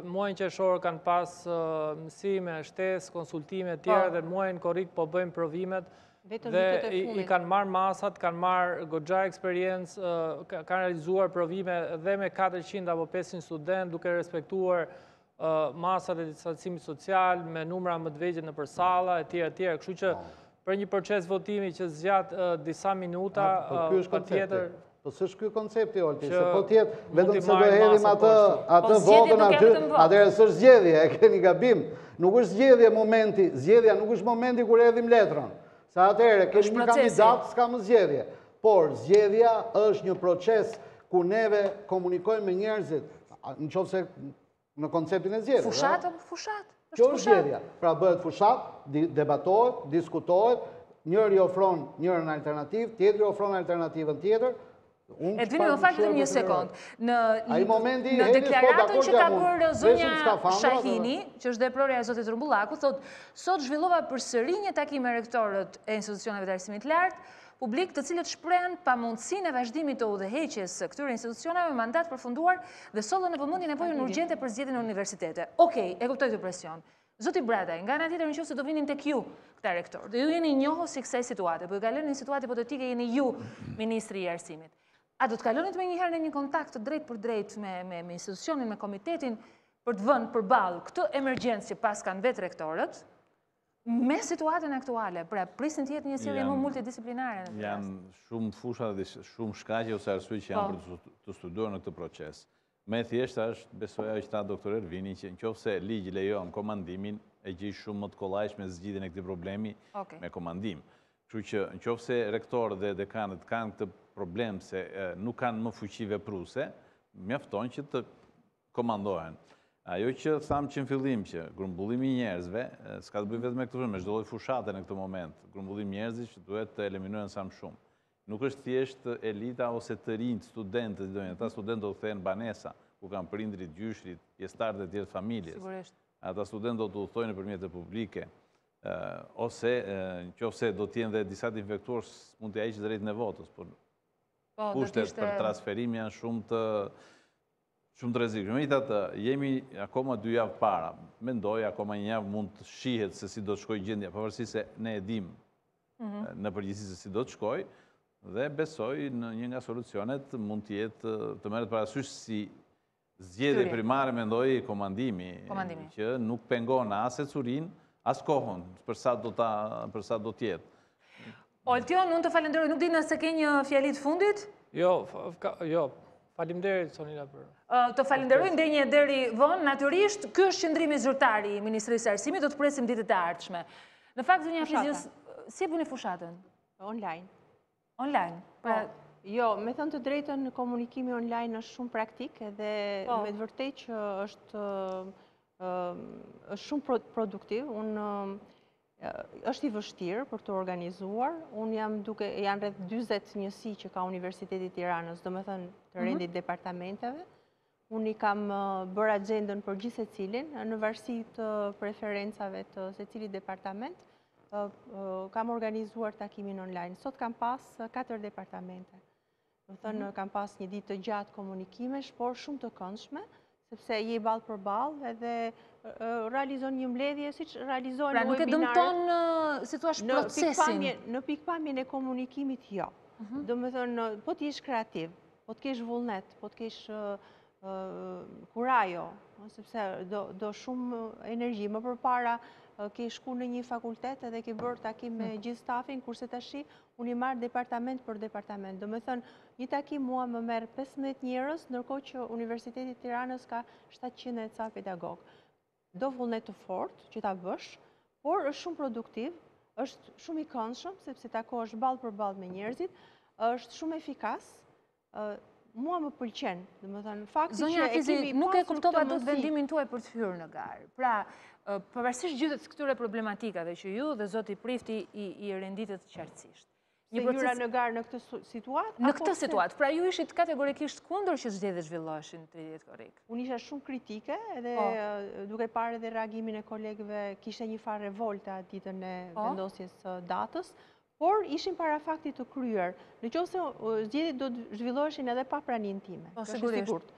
muajin qershor, kanë pas mësime, shtesë, konsultime të tjera dhe muajin korrik po bëjmë provimet. Dhe i kanë marrë masat, kanë marrë goxha eksperiencë, kanë realizuar provime dhe me 400 apo 500 student duke respektuar masat e distancimit social, me numra më të vegjël nëpër salla, etj. Kështu që për një proces votimi që zgjat disa minuta, patjetër. Po s'është ky koncepti, Olti, se po tjetë vetëm se do hedhim atë votën aty, atëherë s'është zgjedhje, e keni gabim. Nuk është zgjedhje momenti, zgjedhja nuk është momenti kur hedhim letrën. Sa atëherë kemi një kandidat, s'ka më zgjedhje. Por zgjedhja është një proces ku neve komunikojmë me njerëzit, nëse në konceptin e zgjedhjes. Fushat apo fushat? Kjo është zgjedhja. Pra bëhet fushat, debatohet, diskutohet, njëri ofron njërën alternativë, tjetri ofron alternativën tjetër. Edvin, më falë një sekund. Në deklaratën që ka bërë zonja Shahini, që është deprorja e zotit Rumbullaku, thot, sot zhvillova përsëri një takim me rektorët e institucioneve të arsimit lartë, publik të cilët shprehen pamundësinë e vazhdimit të udhëheqjes së këtyre institucioneve me mandat përfunduar dhe sollën në vëmendje nevojën urgjente për zgjedhjen e universitete. Okej, e kuptoj këtë presion. Zoti Bradaj, nga ana tjetër nëse do vinin tek ju këta rektor, dhe ju jeni njohës si kësaj situate, po ju kaloni në situatë hipotetike jeni ju ministri i arsimit. A do të kalonit me njëherë në një kontakt drejt për drejt me institucionin, me komitetin, për të vënë përballë këtë emergjencë që pas kanë vetë rektorët, me situatën aktuale, pra prisin të jetë një sjellje më multidisciplinare në këtë rast? Janë shumë fusha dhe shumë shkaqe ose arsye që janë për të studuar në këtë proces. Me thjeshta është, besoja që ta doktor Ervini, që nëse ligji lejon komandimin, e gjej shumë më të kollajshme zgjidhjen e këtij problemi me komandim. Kështu që nëse rektorët dhe dekanët kanë këtë problem se nuk kanë më fuqi vepruese, mjafton që të komandohen. Ajo që thamë që në fillim që grumbullimi i njerëzve, s'ka të bëjë vetëm me këtë, me çdo lloj fushate në këtë moment, grumbullimi i njerëzve që duhet të eliminohen sa më shumë. Nuk është thjesht elita ose të rinjt, studentët, ata studentë do të kthehen banesa, ku kanë prindrit, gjyshrit, pjesëtarët e tjerë të familjes. Sigurisht. Ata studentë do të udhtojnë nëpërmjet të publike, ose nëse do të jenë dhe disa të infektuar, mund të heqë drejt nevotës, por kushtet për transferim janë shumë të rrezikshme. Megjithatë, jemi akoma 2 javë para. Mendoj akoma një javë mund të shihet se si do të shkojë gjendja, pavarësisht se ne e dim në përgjithësi se si do të shkojë, dhe besoj në një nga solucionet mund të jetë të merret parasysh si zgjedhje primare, mendoj komandimi, që nuk pengon as ecurin, as kohën për sa do të jetë. Oltion, unë të falenderoj, nuk di nëse ke një fjali të fundit? Jo, faleminderit Sonila për. Të falenderoj ndenjë deri vonë, natyrisht, ky është qëndrimi zyrtar i Ministrisë së Arsimit, do të presim ditët e ardhshme. Në fakt, zonja Fizios, si e buni fushatën? Online. Online? Jo, me thënë të drejtën, komunikimi online është shumë praktik edhe me të vërtetë që është shumë produktiv. Është i vështirë për të organizuar. Unë janë rreth 40 njësi që ka Universiteti i Tiranës, domethënë të rendit departamenteve. Unë i kam bërë agjendën për gjithë secilin, në varësi të preferencave të secilit departament, kam organizuar takimin online. Sot kam pas 4 departamente. Do thënë, kam pas një ditë të gjatë komunikimesh, por shumë të këndshme, sepse je ballë për ballë edhe realizon një mbledhje siç realizojnë webinare. Pra nuk e dëmton si thua procesin. Në pikpamjen e komunikimit jo. Domethënë, po të jesh kreativ, po të kesh vullnet, po të kesh kurajo, sepse do shumë energji. Më përpara ke shku në një fakultet edhe ke bërë takim me gjithë stafin, kurse tashi unë i marrë departament për departament. Do me thënë, një takim mua më merë 15 njerëz, ndërkohë që Universiteti Tiranës ka 700 e ca pedagog. Do vullnet të fort që ta bësh, por është shumë produktiv, është shumë i këndshëm, sepse takohesh ballë për ballë me njerëzit, është shumë efikas, mua më pëlqen, dhe më thënë, fakti që e kemi nuk e kuptova do të vendimin tuaj për të hyrë në garë. Pra, përveçsisht gjithët këtyre problematikave që ju dhe zoti Prifti i renditet qartësisht. Se hyra në garë në këtë situatë? Në këtë situatë. Pra, ju ishit kategorikisht kundër që zgjedhjet zhvilloheshin 30 korrik. Unë isha shumë kritike, edhe duke parë edhe reagimin e kolegëve, kishte një farë revolte atë ditën e vendosjes datës, por ishin para faktit të kryer. Në qoftë se zgjedhjet do të zhvilloheshin edhe pa praninë time. Sigurisht.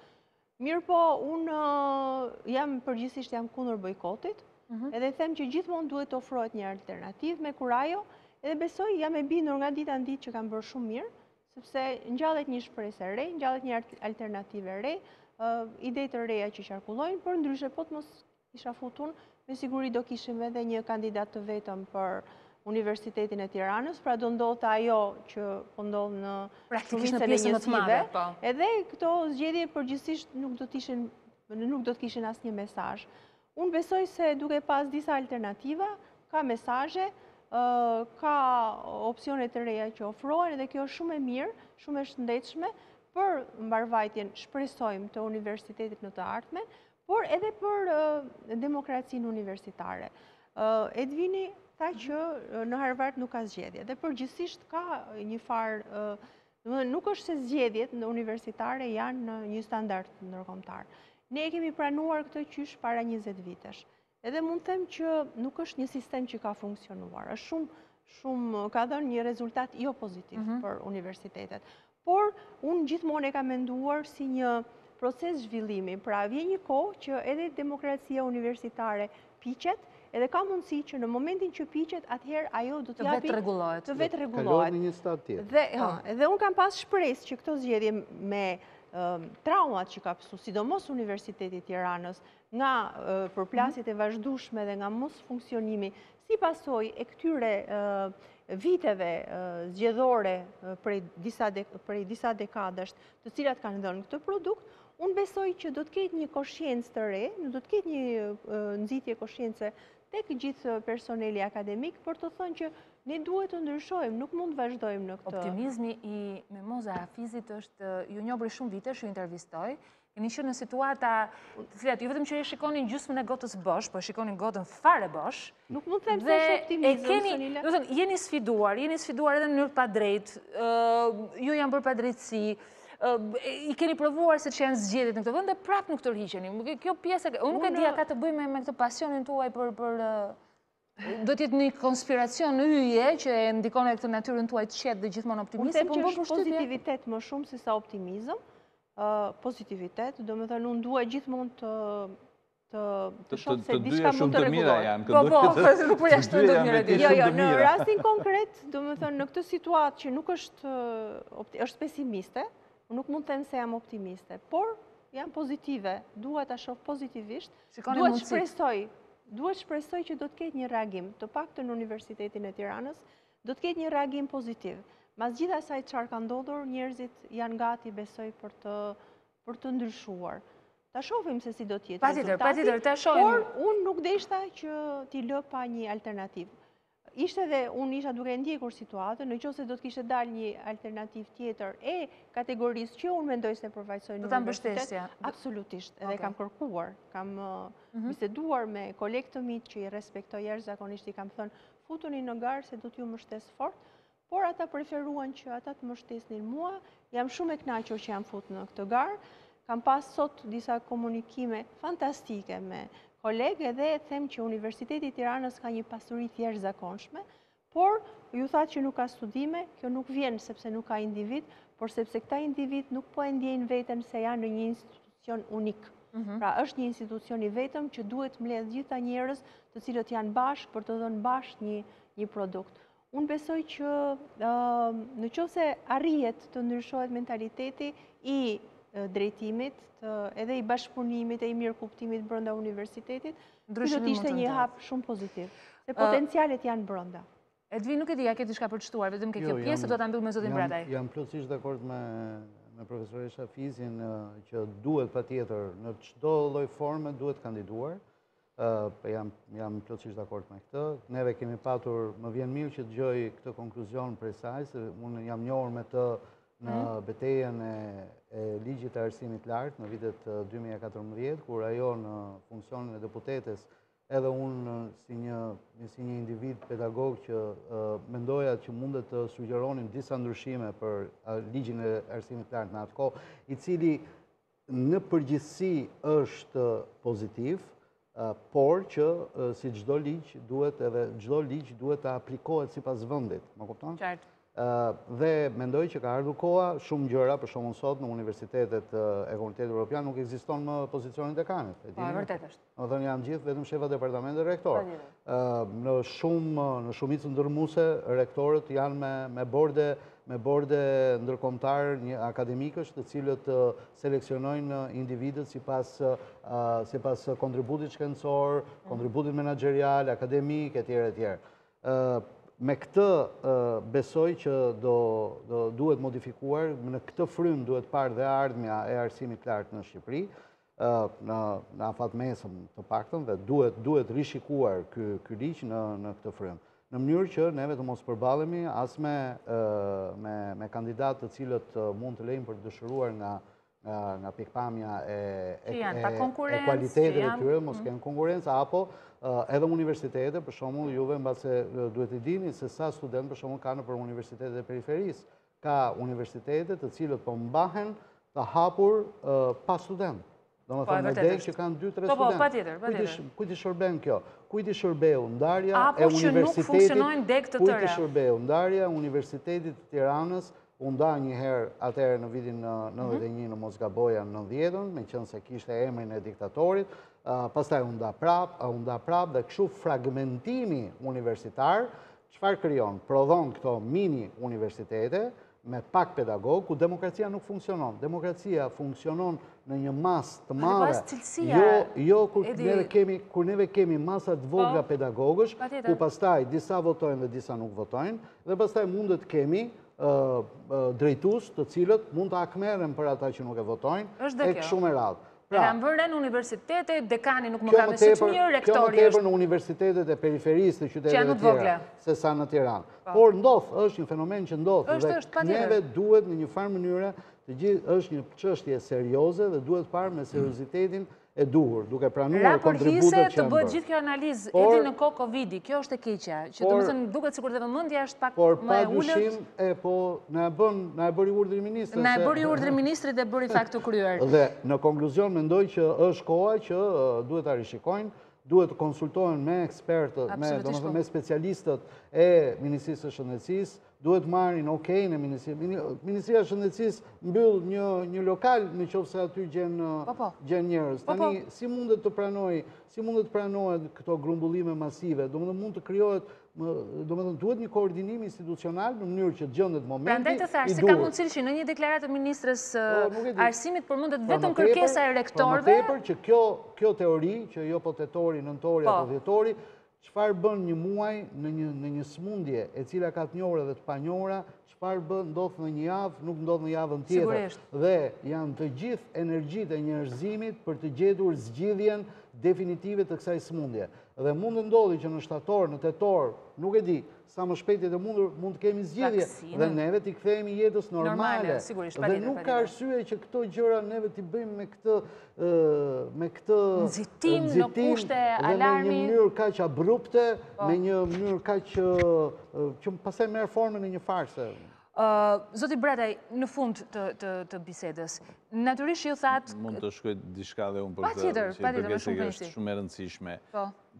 Mirë po, unë përgjithsisht jam kundër bojkotit, edhe them që gjithmonë duhet të ofrohet një alternativë me kurajo, edhe besoj jam e bindur nga dita në ditë që kam bërë shumë mirë, sepse ngjallet një shpresë e re, ngjallet një alternativë e re, ide të reja që qarkullojnë, por ndryshe po të mos isha futun, me siguri do kishim edhe një kandidat të vetëm për Universitetin e Tiranës, pra do ndodhte ajo që po ndodh në shumicën e njësive, edhe këto zgjedhje përgjithsisht nuk do të kishin asnjë mesazh. Unë besoj se duke pas disa alternativa, ka mesazhe, ka opsione të reja që ofrohen, edhe kjo është shumë e mirë, shumë e shëndetshme për mbarvajtjen, shpresojmë, të universitetit në të ardhmen, por edhe për demokracinë universitare. Edvini tha që në Harvard nuk ka zgjedhje, dhe përgjithsisht ka një farë, nuk është se zgjedhjet në universitare janë në një standard ndërkombëtar. Ne kemi pranuar këtë qysh para 20 vitesh. Edhe mund të them që nuk është një sistem që ka funksionuar. Është shumë ka dhënë një rezultat jo pozitiv për universitetet. Por, unë gjithmonë e ka menduar si një proces zhvillimi. Pra, vjen një kohë që edhe demokracia universitare piqet, edhe ka mundësi që në momentin që piqet, atëherë ajo do të japi... Të vetë regulohet. Kalohet në një stad tjetër. Dhe unë kam pas shpresë që këto zgjedhje me traumat që ka pësu, sidomos Universiteti Tiranës, nga përplasjet e vazhdueshme dhe nga mos funksionimi, si pasoj e këtyre viteve zgjedhore prej disa dekadash të cilat kanë dhënë këtë produkt, unë besoj që do të ketë një koshiencë të re, do të ketë një nxitje koshiencë tek gjithë personeli akademik për të thënë që ne duhet të ndryshojmë, nuk mund të vazhdojmë në këtë. Optimizmi i Memoza Hafizit është, ju njoh për shumë vite, ju intervistoj, keni qenë në situata të cilat ju vetëm që e shikonin gjysmën e gotës bosh, po shikonin gotën fare bosh. Nuk mund të them se është optimizëm, Sonila. Do të thënë, jeni sfiduar edhe në mënyrë pa drejtë, ju janë bërë pa drejtësi, i keni provuar se që janë zgjedhjet në këtë vend dhe prapë nuk tërhiqeni. Kjo pjesë, unë nuk e dija ka të bëjë me këtë pasionin tuaj për do t'jetë një konspiracion në yje që e ndikon e këtë natyrën tuaj të qetë dhe gjithmonë optimiste. Unë them që është pozitivitet më shumë se sa optimizëm. Pozitivitet, do me thënë, unë duhet gjithmonë të shoh se diçka mund të rregullohet. Po, nuk po jashtë të mire. Jo, në rastin konkret, do me thënë, në këtë situatë që nuk është pesimiste, nuk mund të them se jam optimiste, por jam pozitive, duhet ta shoh pozitivisht, duhet shpresoj që do të ketë një reagim, të paktën në Universitetin e Tiranës, do të ketë një reagim pozitiv. Mas gjitha asaj çfarë ka ndodhur, njerëzit janë gati, besoj, për të ndryshuar. Ta shohim se si do të jetë rezultati, por unë nuk deshta që t'i lë pa një alternativë. Ishte dhe unë isha duke ndjekur situatën, në qoftë se do të kishte dalë një alternativë tjetër e kategorisë që unë mendoj se përfaqësoj në universitet, absolutisht, edhe kam kërkuar, kam biseduar me kolegë të mi që i respektoj jashtëzakonisht, i kam thënë futuni në garë se do t'ju mbështes fort, por ata preferuan që ata të mbështesnin mua, jam shumë e kënaqur që jam futur në këtë garë, kam pas sot disa komunikime fantastike me kolegë dhe them që Universiteti i Tiranës ka një pasuri të jashtëzakonshme, por ju thatë që nuk ka studime, kjo nuk vjen sepse nuk ka individ, por sepse këta individ nuk po e ndjejnë veten se janë në një institucion unik. Pra është një institucion i vetëm që duhet mbledh gjitha njerëz të cilët janë bashkë për të dhënë bashkë një produkt. Unë besoj që në qoftë se arrihet të ndryshohet mentaliteti i drejtimit, edhe i bashkëpunimit e i mirëkuptimit brenda universitetit, kjo do të ishte një hap shumë pozitiv, se potencialet janë brenda. Edvin, nuk e di, a ke diçka për të shtuar, vetëm ke kjo pjesë, do ta mbyll me zotin Brataj. Jam plotësisht dakord me profesorin Hafizin që duhet patjetër në çdo lloj forme duhet kandiduar. Jam plotësisht dakord me këtë. Neve kemi patur, më vjen mirë që dëgjoj këtë konkluzion prej saj, se unë jam njohur me të në betejën e ligjit të arsimit lartë në vitet 2014, kur ajo në funksionin e deputetes, edhe unë si një individ pedagog që mendoja që mundet të sugjeronin disa ndryshime për ligjin e arsimit lartë në atë kohë, i cili në përgjithësi është pozitiv, por që si çdo ligj duhet të aplikohet sipas vendit, më kupton? Qartë. Dhe mendoj që ka ardhur koha, shumë gjëra, për shembull sot në universitetet e Komunitetit Evropian nuk ekziston më pozicioni i dekanit. Po, vërtet është. Do të thënë janë gjithë vetëm shefa departamente rektor. Në shumicën ndërmuese rektorët janë me borde ndërkombëtar akademikësh të cilët seleksionojnë individët sipas kontributit shkencor, kontributit menaxherial, akademik etj. Me këtë besoj që duhet modifikuar, në këtë frym duhet parë dhe ardhmja e arsimit lartë në Shqipëri, në afat mesëm të paktën, dhe duhet rishikuar ky ligj në këtë frym. Në mënyrë që neve të mos përballemi as me kandidatë të cilët mund të lejnë për të dëshiruar nga pikpamja e kualitetit e tyre, mos kenë konkurrencë, apo edhe universitete, për shembull, juve mbase duhet të dini se sa student për shembull kanë për universitetet e periferisë. Ka universitete të cilët po mbahen të hapur pa student. Domethënë në dek që kanë 2-3 student. Po, patjetër. Kujt i shërben kjo? kujt i shërbeu ndarja Apo që nuk funksionojnë deg të tëra. Kujt i shërbeu ndarja Universitetit të Tiranës, u nda një herë atëherë në vitin 91 në mos gaboja në 90-ën, me qënë se kishte emrin e diktatorit, pastaj u nda prap dhe kështu fragmentimi universitar, çfarë krijon? Prodhon këto mini universitete me pak pedagog, ku demokracia nuk funksionon. Demokracia funksionon në një mas të madhe. Jo kur neve kemi masat vogla pedagogësh, ku pastaj disa votojnë dhe disa nuk votojnë, dhe pastaj mundet kemi drejtues të cilët mund të akmeren për ata që nuk e votojnë, e kështu me radhë. Pra, në vërre në universitete, dekani nuk më ka mesë që mirë, rektori është... Kjo më tepër në universitetet e periferisë të qytetet e tjera, se sa në Tiranë. Por ndodhë, është një fenomen që ndodhë, dhe neve duhet në një farë mënyre, është një çështje serioze dhe duhet parë me seriozitetin e duhur, duke pranuar kontributet që janë bërë. Të bëhet gjithë kjo analizë, edhe në kohë Covidi, kjo është e keqja, që të më thënë duket sikur dhe vëmendja është pak më e ulët. Por pa dyshim, po na e bëri urdhri ministri. Na e bëri urdhri ministri dhe bëri fakt të kryer. Dhe në konkluzion mendoj që është koha që duhet ta rishikojnë, duhet të konsultohen me ekspertët, me specialistët e Ministrisë së Shëndetësisë, duhet marrin okejin e Ministria e Shëndetësisë mbyll një lokal në qoftë se aty gjen njerëz. Tani si mundet të pranohet këto grumbullime masive? Domethënë mund të krijohet, domethënë duhet një koordinim institucional në mënyrë që gjendet momenti. Prandaj të thash se ka mundësi që në një deklaratë të ministres arsimit përmendet vetëm kërkesa e rektorëve. Për më tepër që kjo teori, që jo po tetori, nëntori apo dhjetori, çfarë bën një muaj në një smundje e cila ka të njohura dhe të panjohura, çfarë ndodh në një javë, nuk ndodh në javën tjetër. Dhe janë të gjithë energjitë e njerëzimit për të gjetur zgjidhjen definitive të kësaj smundje. Dhe mund të ndodhi që në shtator, në tetor, nuk e di, sa më shpejt e të mundur, mund të kemi zgjidhje dhe neve t'i kthehemi jetës normale. Dhe nuk ka arsye që këto gjëra neve t'i bëjmë me këtë nxitim në kushte alarmi dhe me një mënyrë kaq abrupte, me një mënyrë kaq që pastaj merr formën e një farse. Zoti Brataj, në fund të bisedës, natyrisht ju thatë... Mund të shkoj diçka dhe unë për të që i përgjese që është shumë e rëndësishme.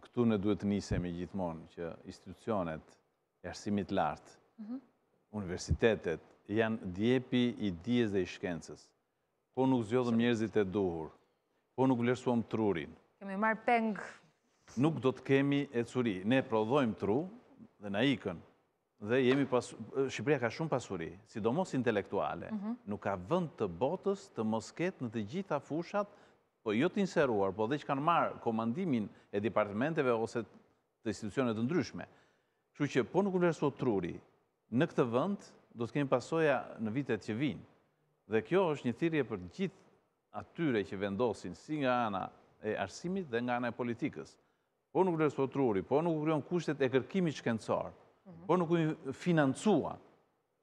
Këtu ne duhet të nisemi gjithmonë që institucionet e arsimit lartë, universitetet, janë djepi i dijes dhe i shkencës. Po nuk zgjodhëm njerëzit e duhur, po nuk vlerësuam trurin. Kemi marrë peng... Nuk do të kemi e curi. Ne prodhojmë tru dhe na ikën. Dhe Shqipëria ka shumë pasuri, sidomos intelektuale. Nuk ka vend të botës të mos ketë në të gjitha fushat, po jo të inseruar, po dhe që kanë marrë komandimin e departementeve ose të institucionet të ndryshme. Kështu që po nuk vlerësohet truri, në këtë vend do të kemi pasoja në vitet që vinë. Dhe kjo është një thirrje për gjithë atyre që vendosin si nga ana e arsimit dhe nga ana e politikës. Po nuk vlerësohet truri, po nuk krijon kushtet e kërkimit shkencor. Po nuk u financua,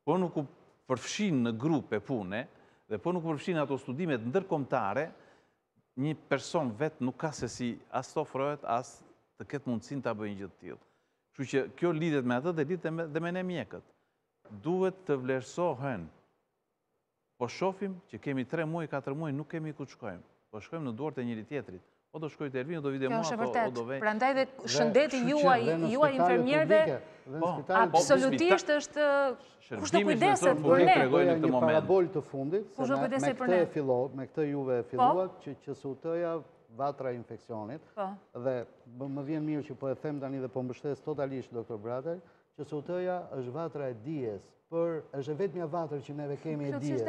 po nuk u përfshin në grupe pune, dhe po nuk u përfshin ato studimet ndërkombëtare, një person vetë nuk ka se si as të ofrohet, as të ketë mundësin të bëjnë gjithë tillë. Kështu që kjo lidhet me atë dhe lidhet dhe me ne mjekët. Duhet të vlerësohen. Po shohim që kemi 3 muaj, 4 muaj, nuk kemi ku të shkojmë. Po shkojmë në duart e njëri tjetrit. O do shkoj të Elvin, o do vide mua, o do vej. Prandaj dhe shëndeti juaj infermierëve absolutisht është kushto kujdeset për ne. Një parabol të fundit, me këtë juve filluat, që QSUT-ja vatra infeksionit, dhe më vjen mirë që po e them tani dhe po mbështes totalisht doktor Brataj, QSUT-ja është vatra e dijes, është vetmja vatër që neve kemi e dijes.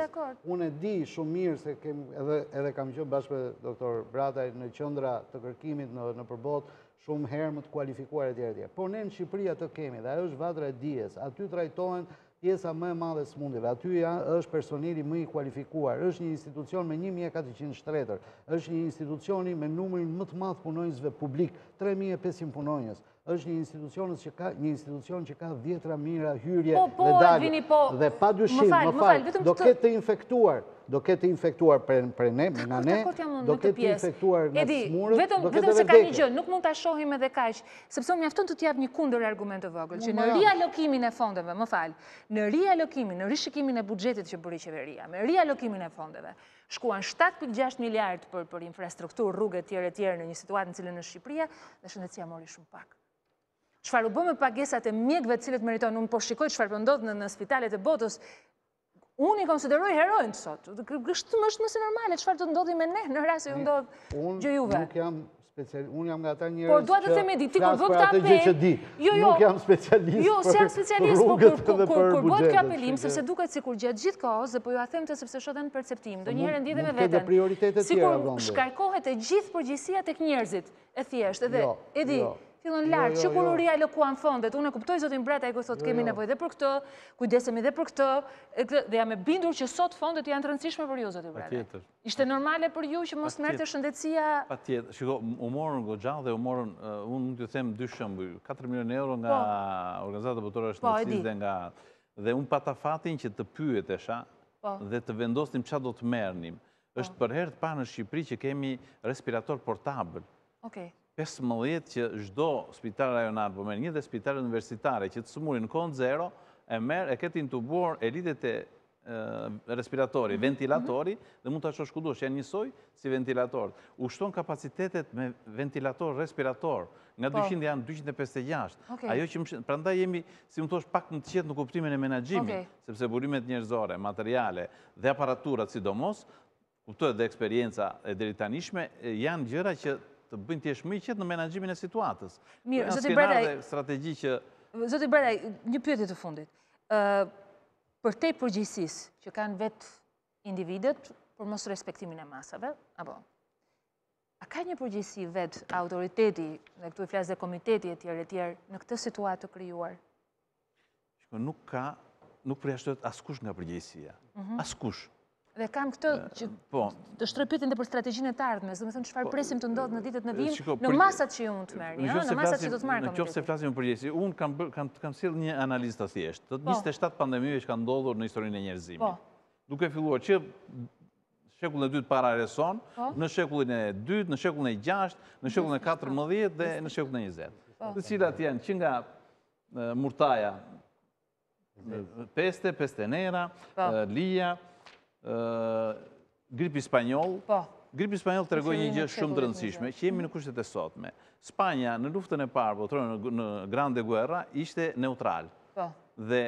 Unë e di shumë mirë se edhe kam qenë bashkë me doktor Brataj në qendra të kërkimit në përbot shumë herë më të kualifikuar e tjerë. Por ne në Shqipëri atë kemi dhe ajo është vatra e dijes. Aty trajtohen pjesa më e madhe smundjeve. Aty është personeli më i kualifikuar. Është një institucion me 1400 shtretër. Është një institucioni me numrin më të madh punonjësve publik, 3500 punonjës. Është një institucion që ka 10 mijëra hyrje dhe dalje. Dhe pa dyshim, do ketë të infektuar, do ketë infektuar për ne, nga ne, do ketë infektuar nga smurët, do ketë vetëm se ka një gjë, nuk mund ta shohim edhe kaq, sepse mjafton të jap një kundër argument të vogël, që në rialokimin e fondeve, më fal, në rialokimin, në rishikimin e buxhetit që bëri qeveria, me rialokimin e fondeve, shkuan 7.6 miliard për infrastrukturë, rrugë etj në një situatë në cilën në Shqipëria, dhe shëndetësia mori shumë pak. Çfarë u bë me pagesat e mjekëve të cilët meritojnë, unë po shikoj çfarë po ndodh në spitalet e botës. Unë i konsideroj herojnë sot. Është mëse normale, çfarë do të ndodhi me ne në rast se u ndodh gjë juve. Unë jam nga ata njerëz por dua të them ti kur bën këtë apel. Nuk jam specialist. Jo, se jam specialist, por kur bëhet ky apelim, sepse duket sikur gjatë gjithë kohës, dhe po ju a them të sepse shoh edhe në perceptim, ndonjëherë ndjedhem me veten. Sikur shkarkohet e gjithë përgjegjësia tek njerëzit, e thjeshtë, edhe e di. Fillon lartë, që kur u rialokuan fondet, unë e kuptoj zotin Breta, ai ku thotë kemi nevojë dhe për këtë, kujdesemi dhe për këtë, dhe jam e bindur që sot fondet janë të rëndësishme për ju, zotin Breta. Ishte normale për ju që mos merrte shëndetësia? Patjetër. Shiko, u morën goxha dhe u morën, unë mund t'ju them dy shembuj, 4 milionë euro nga Organizata Botërore e Shëndetësisë dhe unë pata fatin që të pyetesha dhe të vendosnim çfarë do të merrnim. Është për herë të parë në Shqipëri që kemi respirator portabël. 15 që çdo spital rajonar, po merr një dhe spitale universitare që të smurin në kohën zero, e merr, e ketë intubuar elitet e respiratori, ventilatori, dhe mund ta çosh kudo, janë njësoj si ventilator. U shton kapacitetet me ventilator, respirator, nga 200 janë 256. Ajo që prandaj jemi, si më thosh, pak më të qetë në kuptimin e menaxhimit, sepse burimet njerëzore, materiale dhe aparaturat sidomos, kuptohet dhe eksperienca e deri tanishme, janë gjëra që të bëjnë t'jesh më i qetë në menaxhimin e situatës. Mirë, zoti Bredaj, strategji që... Zoti Bredaj, një pyetje të fundit. Për te përgjegjësisë që kanë vetë individet për mos respektimin e masave, apo? A ka një përgjegjësi vetë autoriteti, dhe këtu i flas dhe komiteti etj. Në këtë situatë të krijuar? Shiko, nuk përjashtohet askush nga përgjegjësia. Askush. Dhe kam këtë që të shtrëpytin dhe për strategjinë e të ardhmes, dhe me thënë çfarë presim të ndodhë në ditët në vijim, në masat që ju mund të merrni, në masat që do të marrë komiteti. Në qoftë se flasim për përgjegjësi, unë kam sjell një analizë të thjeshtë, të 27 pandemive që kanë ndodhur në historinë e njerëzimit. Duke filluar që shekullin e 2 para Reson, në shekullin e 2, në shekullin e 6, në shekullin e 14 dhe në shekullin e 20. Të cilat janë që nga Murtaja, peste, peste nera, lija, gripi spanjoll. Gripi spanjoll të regoj një gjë shumë të rëndësishme, që jemi në kushtet e sotme. Spanja në luftën e parë botërore në Grande Guerra ishte neutral. Dhe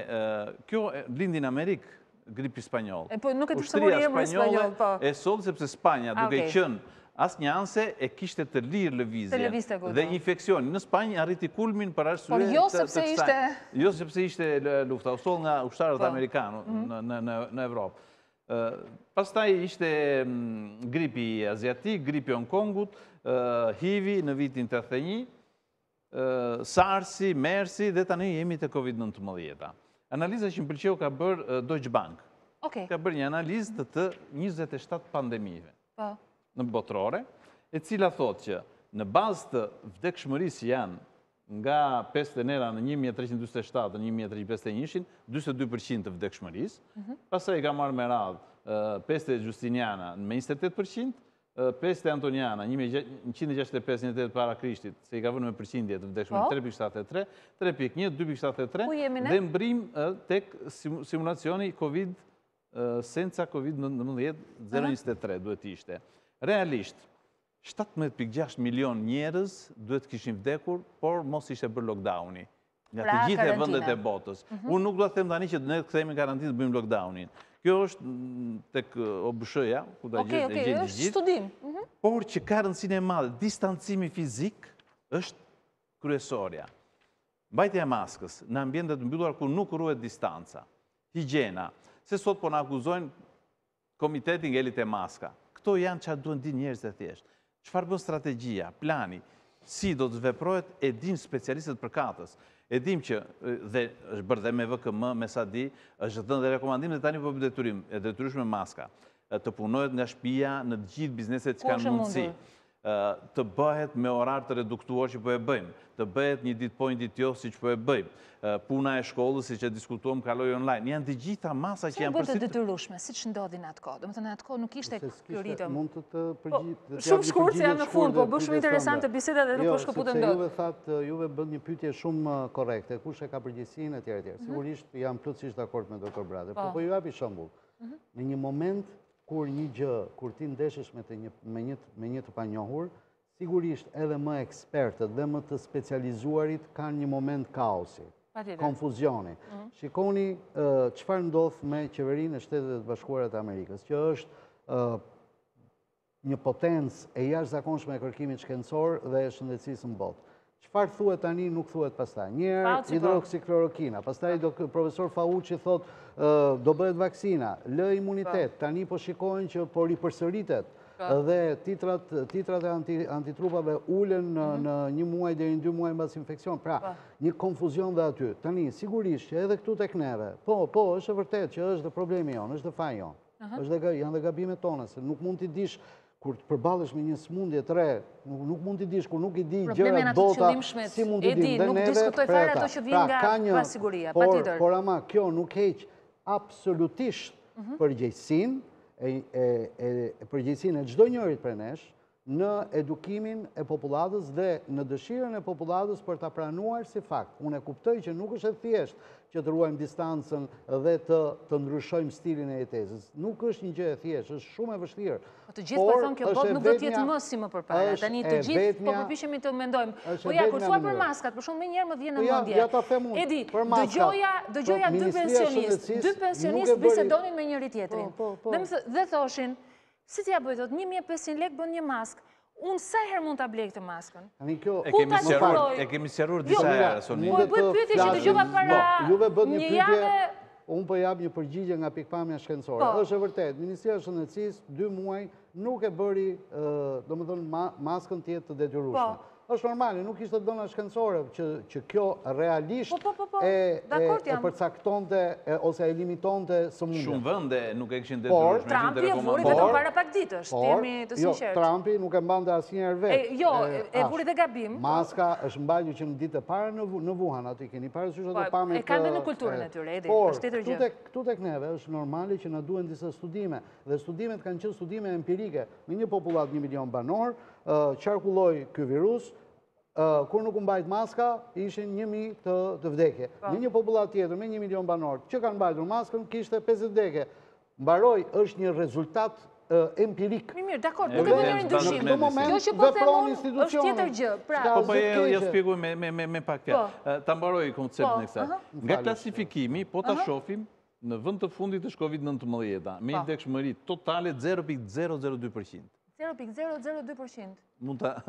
kjo lindi në Amerikë, gripi spanjoll. Po nuk e të shëmori e më spanjoll, po. E solë sepse Spanja, duke qënë as një anse, e kishte të lirë lëvizje. Dhe infekcioni në Spanjë arriti kulmin për arsye të kësaj. Jo sepse ishte lufta, u solë nga ushtarët amerikanë në Evropë. Pastaj ishte gripi aziatik, gripi Hong Kongut, HIV në vitin 81, SARS-i, MERS-i dhe tani jemi te COVID-19. Analiza që më pëlqeu ka bërë Deutsche Bank. Ka bërë një analizë të 27 pandemive në botërore, e cila thotë që në bazë të vdekshmërisë janë nga peste nera në 1327 në 1351, 22% të vdekshmërisë, pastaj ka marrë me radhë peste Justiniana me 28%, peste Antoniana 165-108 para Krishtit, se i ka vënë me përqindje të vdekshmërisë 3.73, 3.1, 2.73, dhe mbrim tek simulacioni COVID, senca COVID-19 023 duhet ishte. Realisht, 17.6 milion njerëz duhet kishin vdekur, por mos ishte bërë lockdowni. Nga të gjithë e vëndet e botës. Unë nuk do të them tani që ne këthejmë garantit të bëjmë lockdownin. Kjo është tek OBSH-ja, ku da gjithë gjithë. Por që ka rëndësinë e madhe, distancimi fizik është kryesorja. Mbajtja e maskës në ambientet mbylluar ku nuk ruhet distanca. Higjena. Se sot po në akuzojnë komitetin ngelit e maska. Këto janë që duhen di njerëz e thjeshtë. Çfarë bën strategjia, plani, si do të veprohet, e din specialistët përkatës. E dim që, dhe është bërë dhe me VKM, me SADI, është dhënë dhe rekomandim dhe tani po detyrim, e detyrueshme maska, të punohet nga shtëpia në të gjithë bizneset që kanë mundësi. të bëhet me orar të reduktuar që po e bëjmë, të bëhet një ditë po një ditë jo si që po e bëjmë, puna e shkollës si që diskutuam kaloj online, janë të gjitha masa që janë përsi... Si në bërë të detyrueshme, si që ndodhi në atë kohë? Do më të në atë kohë nuk ishte kjo ritëm. Mund të përgjigjë... Shumë shkurë që jam në fund, po bërë shumë interesant të biseda dhe nuk po shkëputën ndodhë. Juve bën një pyetje shumë korrekte, kush e ka përgjegjësinë etj etj. Sigurisht jam plotësisht dakord me doktor Brade, po ju japi shembull. Në një moment kur një gjë, kur ti ndeshesh me një të panjohur, sigurisht edhe më ekspertët dhe më të specializuarit kanë një moment kaosi, konfuzioni. Shikoni çfarë ndodh me qeverinë e Shtetet Bashkuara të Amerikës, që është një potencë e jashtëzakonshme e kërkimit shkencor dhe e shëndetësisë në botë. Çfarë thuhet tani nuk thuhet pastaj. Njëherë hidroksiklorokina, pastaj profesor Fauci thot do bëhet vaksina, lë imunitet, tani po shikojnë që po ripërsëritet dhe titrat e antitrupave ulen në 1 muaj deri në 2 muaj mbas infeksion. Pra, një konfuzion dhe aty. Tani sigurisht që edhe këtu tek neve, po, është e vërtet që është dhe problemi jonë, është dhe faji jonë. Janë dhe gabimet tona, se nuk mund t'i dish kur të përballesh me një smundje të re, nuk mund t'i dish, kur nuk i di gjërat bota, si mund t'i di. Nuk diskutoj fare ato që vinë nga pasiguria, patjetër. Por ama kjo nuk heq absolutisht përgjegjësinë e çdo njërit prej nesh në edukimin e popullatës dhe në dëshirën e popullatës për ta pranuar si fakt. Unë e kuptoj që nuk është e thjeshtë që të ruajmë distancën dhe të ndryshojmë stilin e jetesës. Nuk është një gjë e thjeshtë, është shumë e vështirë. Të gjithë po thonë kjo botë nuk do të jetë më si më përpara. Tani të gjithë po përpiqemi të mendojmë. Po ja, kur thua për maskat, për shumë më njëherë më vjen në mendje. Edi, dëgjoja dy pensionistë bisedonin me njëri tjetrin. Dhe thoshin, si t'ja bëj, thot, 1500 lekë bën një maskë. Unë sa herë mund t'a blej këtë maskën? E kemi sqaruar disa herë, Sonia. Po e bëj pyetje që dëgjova para një javë. Unë po jap një përgjigje nga pikpamja shkencore. Është e vërtet, Ministria e Shëndetësisë 2 muaj nuk e bëri, domethënë, maskën të jetë të detyrueshme. Është normale, nuk ishte dhëna shkencore që kjo realisht e përcaktonte ose e limitonte sëmundjen. Shumë vende nuk e kishin detyrueshme. Trumpi e vuri vetëm para pak ditësh, të jemi të sinqertë. Jo, Trumpi nuk e mbante asnjëherë vetë. Jo, e vuri dhe gabim. Maska është mbajtur që në ditë e parë në Wuhan, aty keni parasysh ato pamjet. E kanë në kulturën e tyre, Edi, është tjetër gjë. Këtu tek neve është normale që na duhen disa studime, dhe studimet kanë qenë studime empirike. Me një popullat 1 milion banor, qarkulloi ky virus. Kur nuk mbajt maska, ishin 1000 të vdekje. Në një popullat tjetër me 1 milion banor që kanë mbajtur maskën, kishte 50 vdekje. Mbaroj është një rezultat empirik. Mirë, dakord, nuk e bëj njërin dyshim. Në këtë moment vepron institucioni. Është tjetër gjë. Po jo shpjegoj me pak. Ta mbaroj konceptin e kësaj. Nga klasifikimi, po ta shohim në vend të fundit të Covid-19, me vdekshmëri totale 0.002%. 0.002%. Mund ta...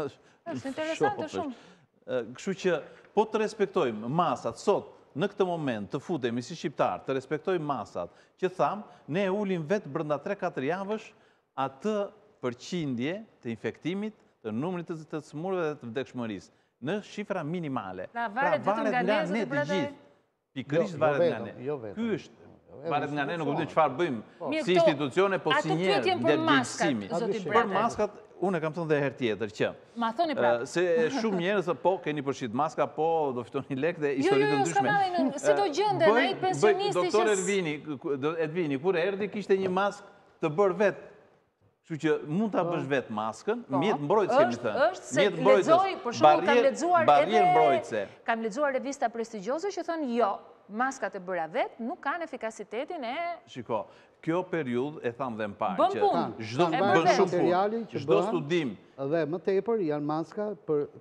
është interesante shumë. Kështu që, po të respektojmë masat, sot, në këtë moment, të futemi si shqiptar, të respektojmë masat, që thamë, ne e ulim vetë brënda 3-4 javësh atë përqindje të infektimit, të numrit të smurëve dhe të vdekshmërisë, në shifra minimale. Pra, varet nga ne të gjithë. Pikërisht varet nga ne. Ky është varet nga ne, nuk kuptoj çfarë bëjmë si institucione, po si njerëz ndër gjithësimi. Për maskat, unë e kam thënë dhe herë tjetër që ma thoni prapë. Se shumë njerëz po keni përshit maska, po do fitoni lekë dhe histori të ndryshme. Si do gjenden ai pensionisti që Doktor Edvini kur erdhi kishte një maskë të bërë vetë. Kështu që mund ta bësh vetë maskën, mjet mbrojtëse kemi thënë. Është se lexoj, për shembull kam lexuar revista prestigjioze që thonë jo, maskat e bëra vetë nuk kanë efikasitetin e... Shiko, kjo periudhë e thamë dhe më parë bën punë. Bën shumë punë. Çdo studim. Dhe më tepër janë maska,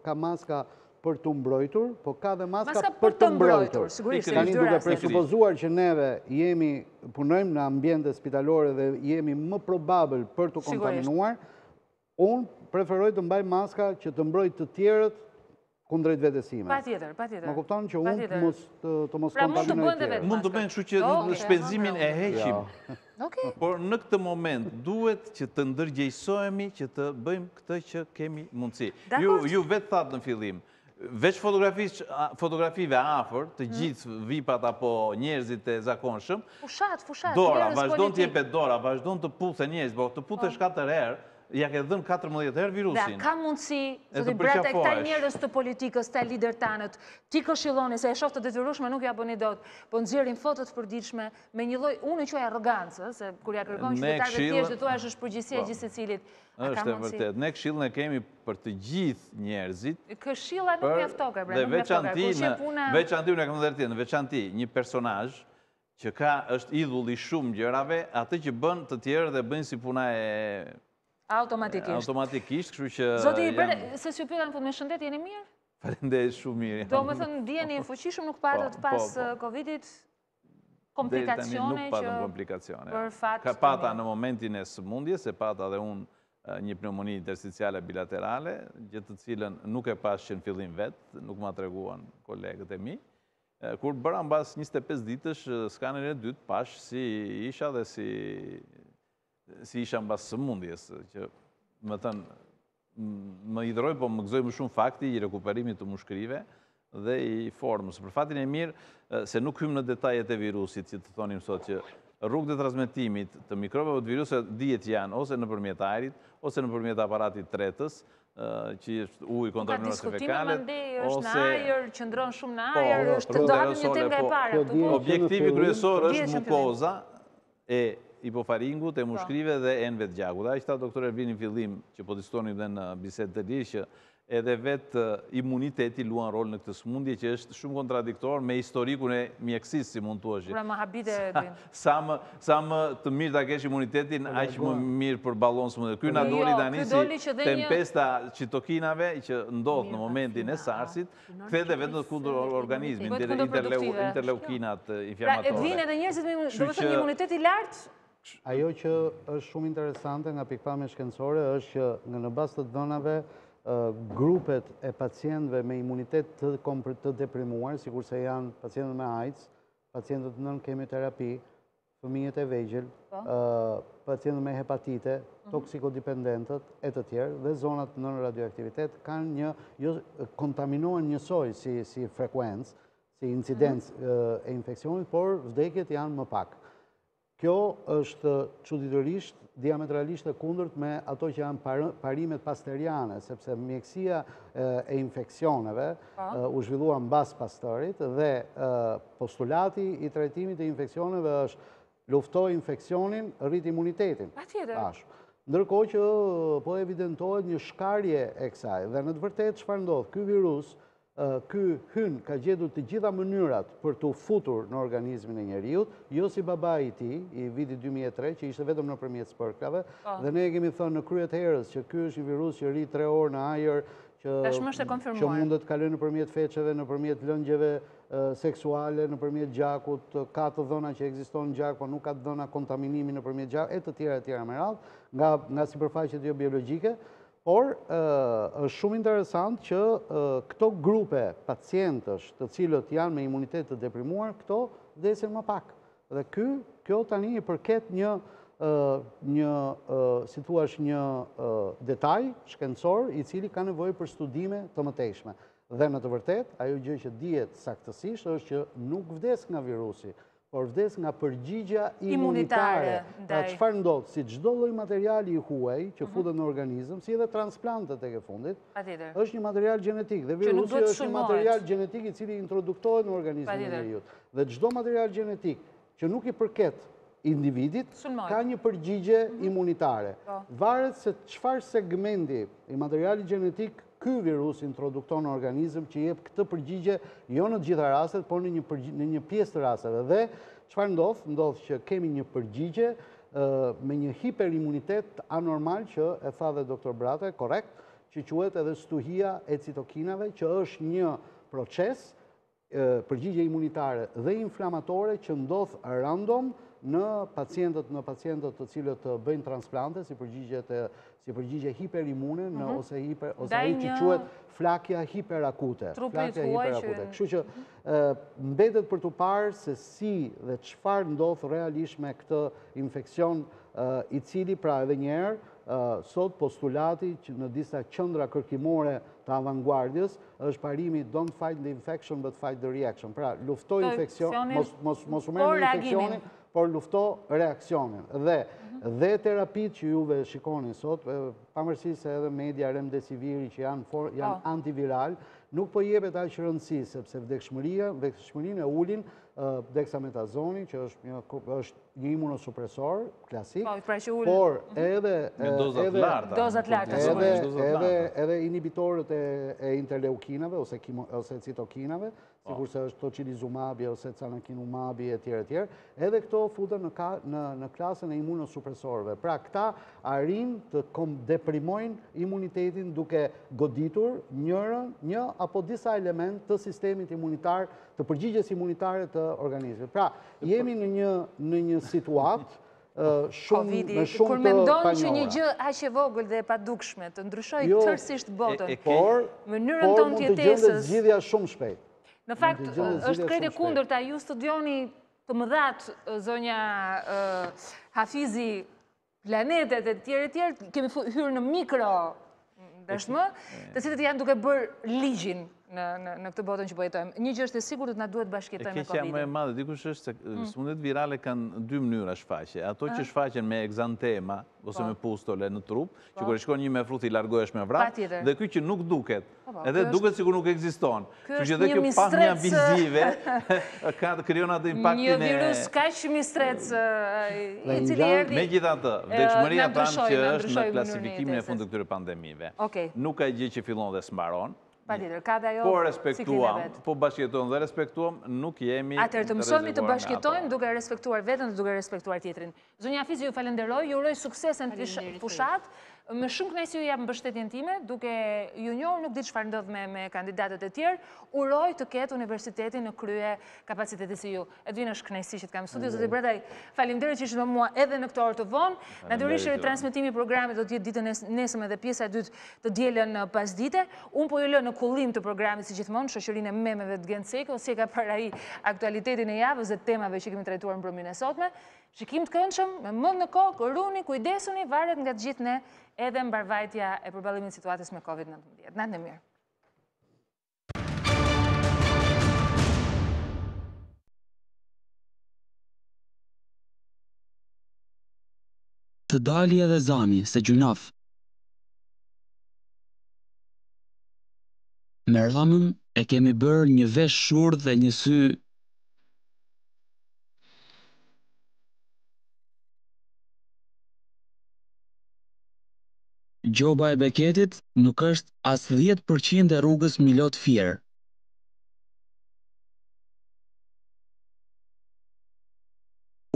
ka maska për të mbrojtur, po ka dhe maska për të mbrojtur. Tani duke presupozuar që neve punojmë në ambiente spitalore dhe jemi më probabël për të kontaminuar, unë preferoj të mbaj maska që të mbroj të tjerët kundrejt vetësime. Patjetër. Më kupton që unë të mos kontaminoj të tjerë. Mund të bëjmë kështu që në shpenzimin e heqim. Por në këtë moment duhet që të ndërgjegjësohemi që të bëjmë këtë që kemi mundësi. Ju vetë thatë në fillim, veç fotografive afër, të gjithë vipat apo njerëzit e zakonshëm, fushat, dora, vazhdon të jepet dora, vazhdon të puthe njerëz, po të puthesh 4 herë, ja ke dhënë 14 herë virusin. Dhe ka mundësi, të zoti Brata, këta përqafohesh. njerëz të politikës, këta lider tanët, ti këshilloni, se e shoh të detyrueshme nuk ja bëni dot, po nxjerrin fotot përditshme me një lloj, unë e quaj arrogancë, se kur ja kërkon qytetarëve të thjeshtë, thua është përgjegjësia e gjithë secilit. Është e vërtet. Ne këshillën e kemi për të gjithë njerëzit. Këshilla nuk mjaftoka, pra, Dhe nuk mjaftoka. veçanti, unë e kam thënë në veçanti, një personazh që është idhull i shumë gjërave, atë që bën të tjerë dhe bëjnë si puna e automatikisht, kështu që Zoti Brata, se si pyeta në fund me shëndet, jeni mirë? Faleminderit shumë mirë. Do më thënë, ndjeni fuqishëm, nuk patët pas Covidit komplikacione Nuk patën komplikacione. për fat Ka pata në momentin e sëmundjes, se pata dhe unë një pneumoni intersticiale bilaterale, gjë të cilën nuk e pas që në fillim vetë, nuk ma treguan kolegët e mi. Kur bëra mbas 25 ditësh, skanerin e dytë, pash si isha dhe si isha mbas sëmundjes, që më thënë, më hidroj, po më gëzoj më shumë fakti i rekuperimit të mushkërive dhe i formës. Për fatin e mirë, se nuk hymë në detajet e virusit, që të thonim sot që rrugët e transmetimit të mikrobeve të viruset dihet janë ose nëpërmjet ajrit, ose nëpërmjet aparatit tretës, që është ujë kontaminuar se fekalet, është në ajër, qëndron shumë në ajër, është do hapim një temë e parë. Objektivi kryesor është mukoza e hipofaringut, e mushkrive dhe enëve të gjakut. Ai tha doktor Ervini fillim, që po diskutonim dhe në bisedë të lirë, që edhe vetë imuniteti luan rol në këtë sëmundje që është shumë kontradiktor me historikun e mjekësisë, si mund të thuash. Pra më habite din. Sa më të mirë ta kesh imunitetin, aq më mirë për ballon sëmundje. Ky na doli tani si tempesta citokinave që ndodh në momentin e SARS-it, kthehet vetëm kundër organizmit, interleukinat inflamatore. Pra vjen edhe njerëzit me, domethënë, një imunitet i lartë. Ajo që është shumë interesante nga pikpamja shkencore është që në bazë të dhënave grupet e pacientëve me imunitet të deprimuar, sikur se janë pacientët me AIDS, pacientët nën kemioterapi, fëmijët e vegjël, pacientët me hepatite, toksikodependentët e të tjerë, dhe zonat nën radioaktivitet kanë kontaminohen njësoj si frekuencë, si incidencë e infeksionit, por vdekjet janë më pak. Kjo është çuditërisht diametralisht e kundërt me ato që janë parimet pasteriane, sepse mjekësia e infeksioneve u zhvillua mbas Pasteurit dhe postulati i trajtimit e infeksioneve është luftoj infeksionin, rrit imunitetin. Patjetër. Ndërkohë që po evidentohet një shkarje e kësaj dhe në të vërtetë çfarë ndodh? Ky virus ka gjetur të gjitha mënyrat për të futur në organizmin e njeriut, jo si babai i tij, i vitit 2003, që ishte vetëm nëpërmjet spërkave, dhe ne kemi thënë në kryet herës që ky është një virus që rri 3 orë në ajër, që mund të kalojë nëpërmjet feçeve, nëpërmjet lëngjeve seksuale, nëpërmjet gjakut, ka të dhëna që ekziston në gjak, por nuk ka të dhëna kontaminimi nëpërmjet gjakut, e të tjera me radhë, nga sipërfaqet jo biologjike. Por, është shumë interesant që këto grupe pacientësh të cilët janë me imunitet të deprimuar, këto vdesin më pak. Dhe kjo tani i përket si thuash, një detaj shkencor i cili ka nevojë për studime të mëtejshme. Dhe në të vërtet, ajo gjë që dihet saktësisht është që nuk vdes nga virusi, por vdes nga përgjigja imunitare. Pra çfarë ndodh? Si çdo lloj materiali i huaj që futet në organizëm, si edhe transplantet tek e fundit, është një material gjenetik dhe virusi është një material gjenetik i cili introduktohet në organizmin e njeriut. Dhe çdo material gjenetik që nuk i përket individit ka një përgjigje imunitare. Varet se çfarë segmenti i materialit gjenetik ky virus introdukton në organizëm që jep këtë përgjigje jo në të gjitha rastet, por në një pjesë të rasteve. Dhe çfarë ndodh? Ndodh që kemi një përgjigje me një hiperimunitet anormal që e tha dhe doktor Brata, korrekt, që quhet edhe stuhia e citokinave, që është një proces përgjigje imunitare dhe inflamatore që ndodh random në pacientët të cilët bëjnë transplante si përgjigje hiperimune ose ai që quhet flakja hiperakute. Kështu që mbetet për të parë se si dhe çfarë ndodh realisht me këtë infeksion i cili, pra edhe një herë, sot postulati që në disa qendra kërkimore të avantguardjes është parimi don't fight the infection but fight the reaction. Pra, lufto infeksion, mos u merr me infeksionin, por lufto reaksionin. Dhe terapit që juve shikoni sot, pavarësisht se edhe media remdesiviri që janë antiviral, nuk po jepet aq rëndësi sepse vdekshmërinë e ulin dexametazoni, që është një imunosupresor klasik, por edhe inhibitorët e interleukinave ose citokinave, sikur se është tocilizumabi ose canakinumabi e tjerë, edhe këto futen në klasën e imunosupresorëve. Pra, këta arrin të deprimojnë imunitetin duke goditur një apo disa element të sistemit imunitar, të përgjigjes imunitare të organizmit. Pra, jemi në një situatë shumë të panjohura. Kur mendon që një gjë aq e vogël dhe e padukshme të ndryshojë tërësisht botën, mënyrën tonë të jetesës. Por mund të gjendet zgjidhja shumë shpejt. Në fakt, është krejt e kundërta. Ju studioni të mëdhat, zonja Hafizi, planetet e tjerë, kemi hyrë në mikro dashmë, të cilët janë duke bërë ligjin në këtë botën që po jetojmë. Një gjë është e sigurt, na duhet bashkëjetojmë me Covid-in. Covid-in. Më e madhe dikush është se sëmundjet virale kanë dy mënyra shfaqje. Ato që shfaqen me egzantema ose me pustole në trup, që kur shkon një me frut i largohesh me vrap, dhe ky që nuk duket, edhe duket sikur nuk ekziston. Kështu që edhe kjo pamja vizive krijon atë impaktin e... Një virus kaq mistrec i cili erdhi... Megjithatë, vdekshmëria thamë që është në klasifikimin e fundit të këtyre pandemive. Nuk ka gjë që fillon dhe s'mbaron. Patjetër, ka dhe ajo po respektuam, po bashkëjetojmë dhe respektuam, nuk jemi... Atëherë të mësojmë të bashkëjetojmë duke respektuar vetën dhe duke respektuar tjetrin. Zonja Hafizi, ju falenderoj, ju uroj suksesen fushat, me shumë kënaqësi ju jap mbështetjen time, duke ju njohur nuk di çfarë ndodh me kandidatët e tjerë, uroj të ketë universiteti në krye kapacitetin si ju. Edvin, është kënaqësi që të kam në studio, zoti Bredaj, faleminderit që ishit me mua edhe në këtë orë të vonë. Natyrisht transmetimi i programit do të jetë ditën e nesërme dhe pjesa e dytë të dielën pasdite. Unë po ju lë në kullim të programit si gjithmonë, shoqërinë e memeve të Genceko, si e ka para ai aktualitetin e javës dhe temave që kemi trajtuar në mbrëmjen e sotme. Shikim të këndshëm, me mend në kokë, runi, kujdesuni, varet nga të gjithë ne, edhe mbarvajtja e përballimit të situatës me Covid-19. Natën e mirë. Të dali edhe zani, se gjunaf. Me Ramën e kemi bërë një vesh shurdh dhe një sy. Gjoba e Beketit nuk është as 10% e rrugës Milot Fier.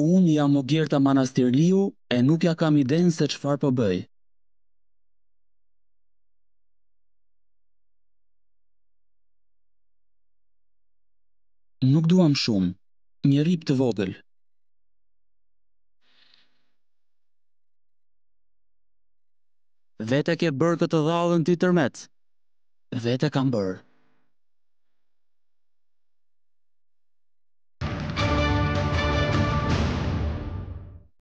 Unë jam Mogjerta Manastirliu e nuk ja kam idenë se çfarë po bëj. Nuk duam shumë, një rip të vogël. Vete ke bërë këtë dhallën ti tërmet. Vete kam bërë.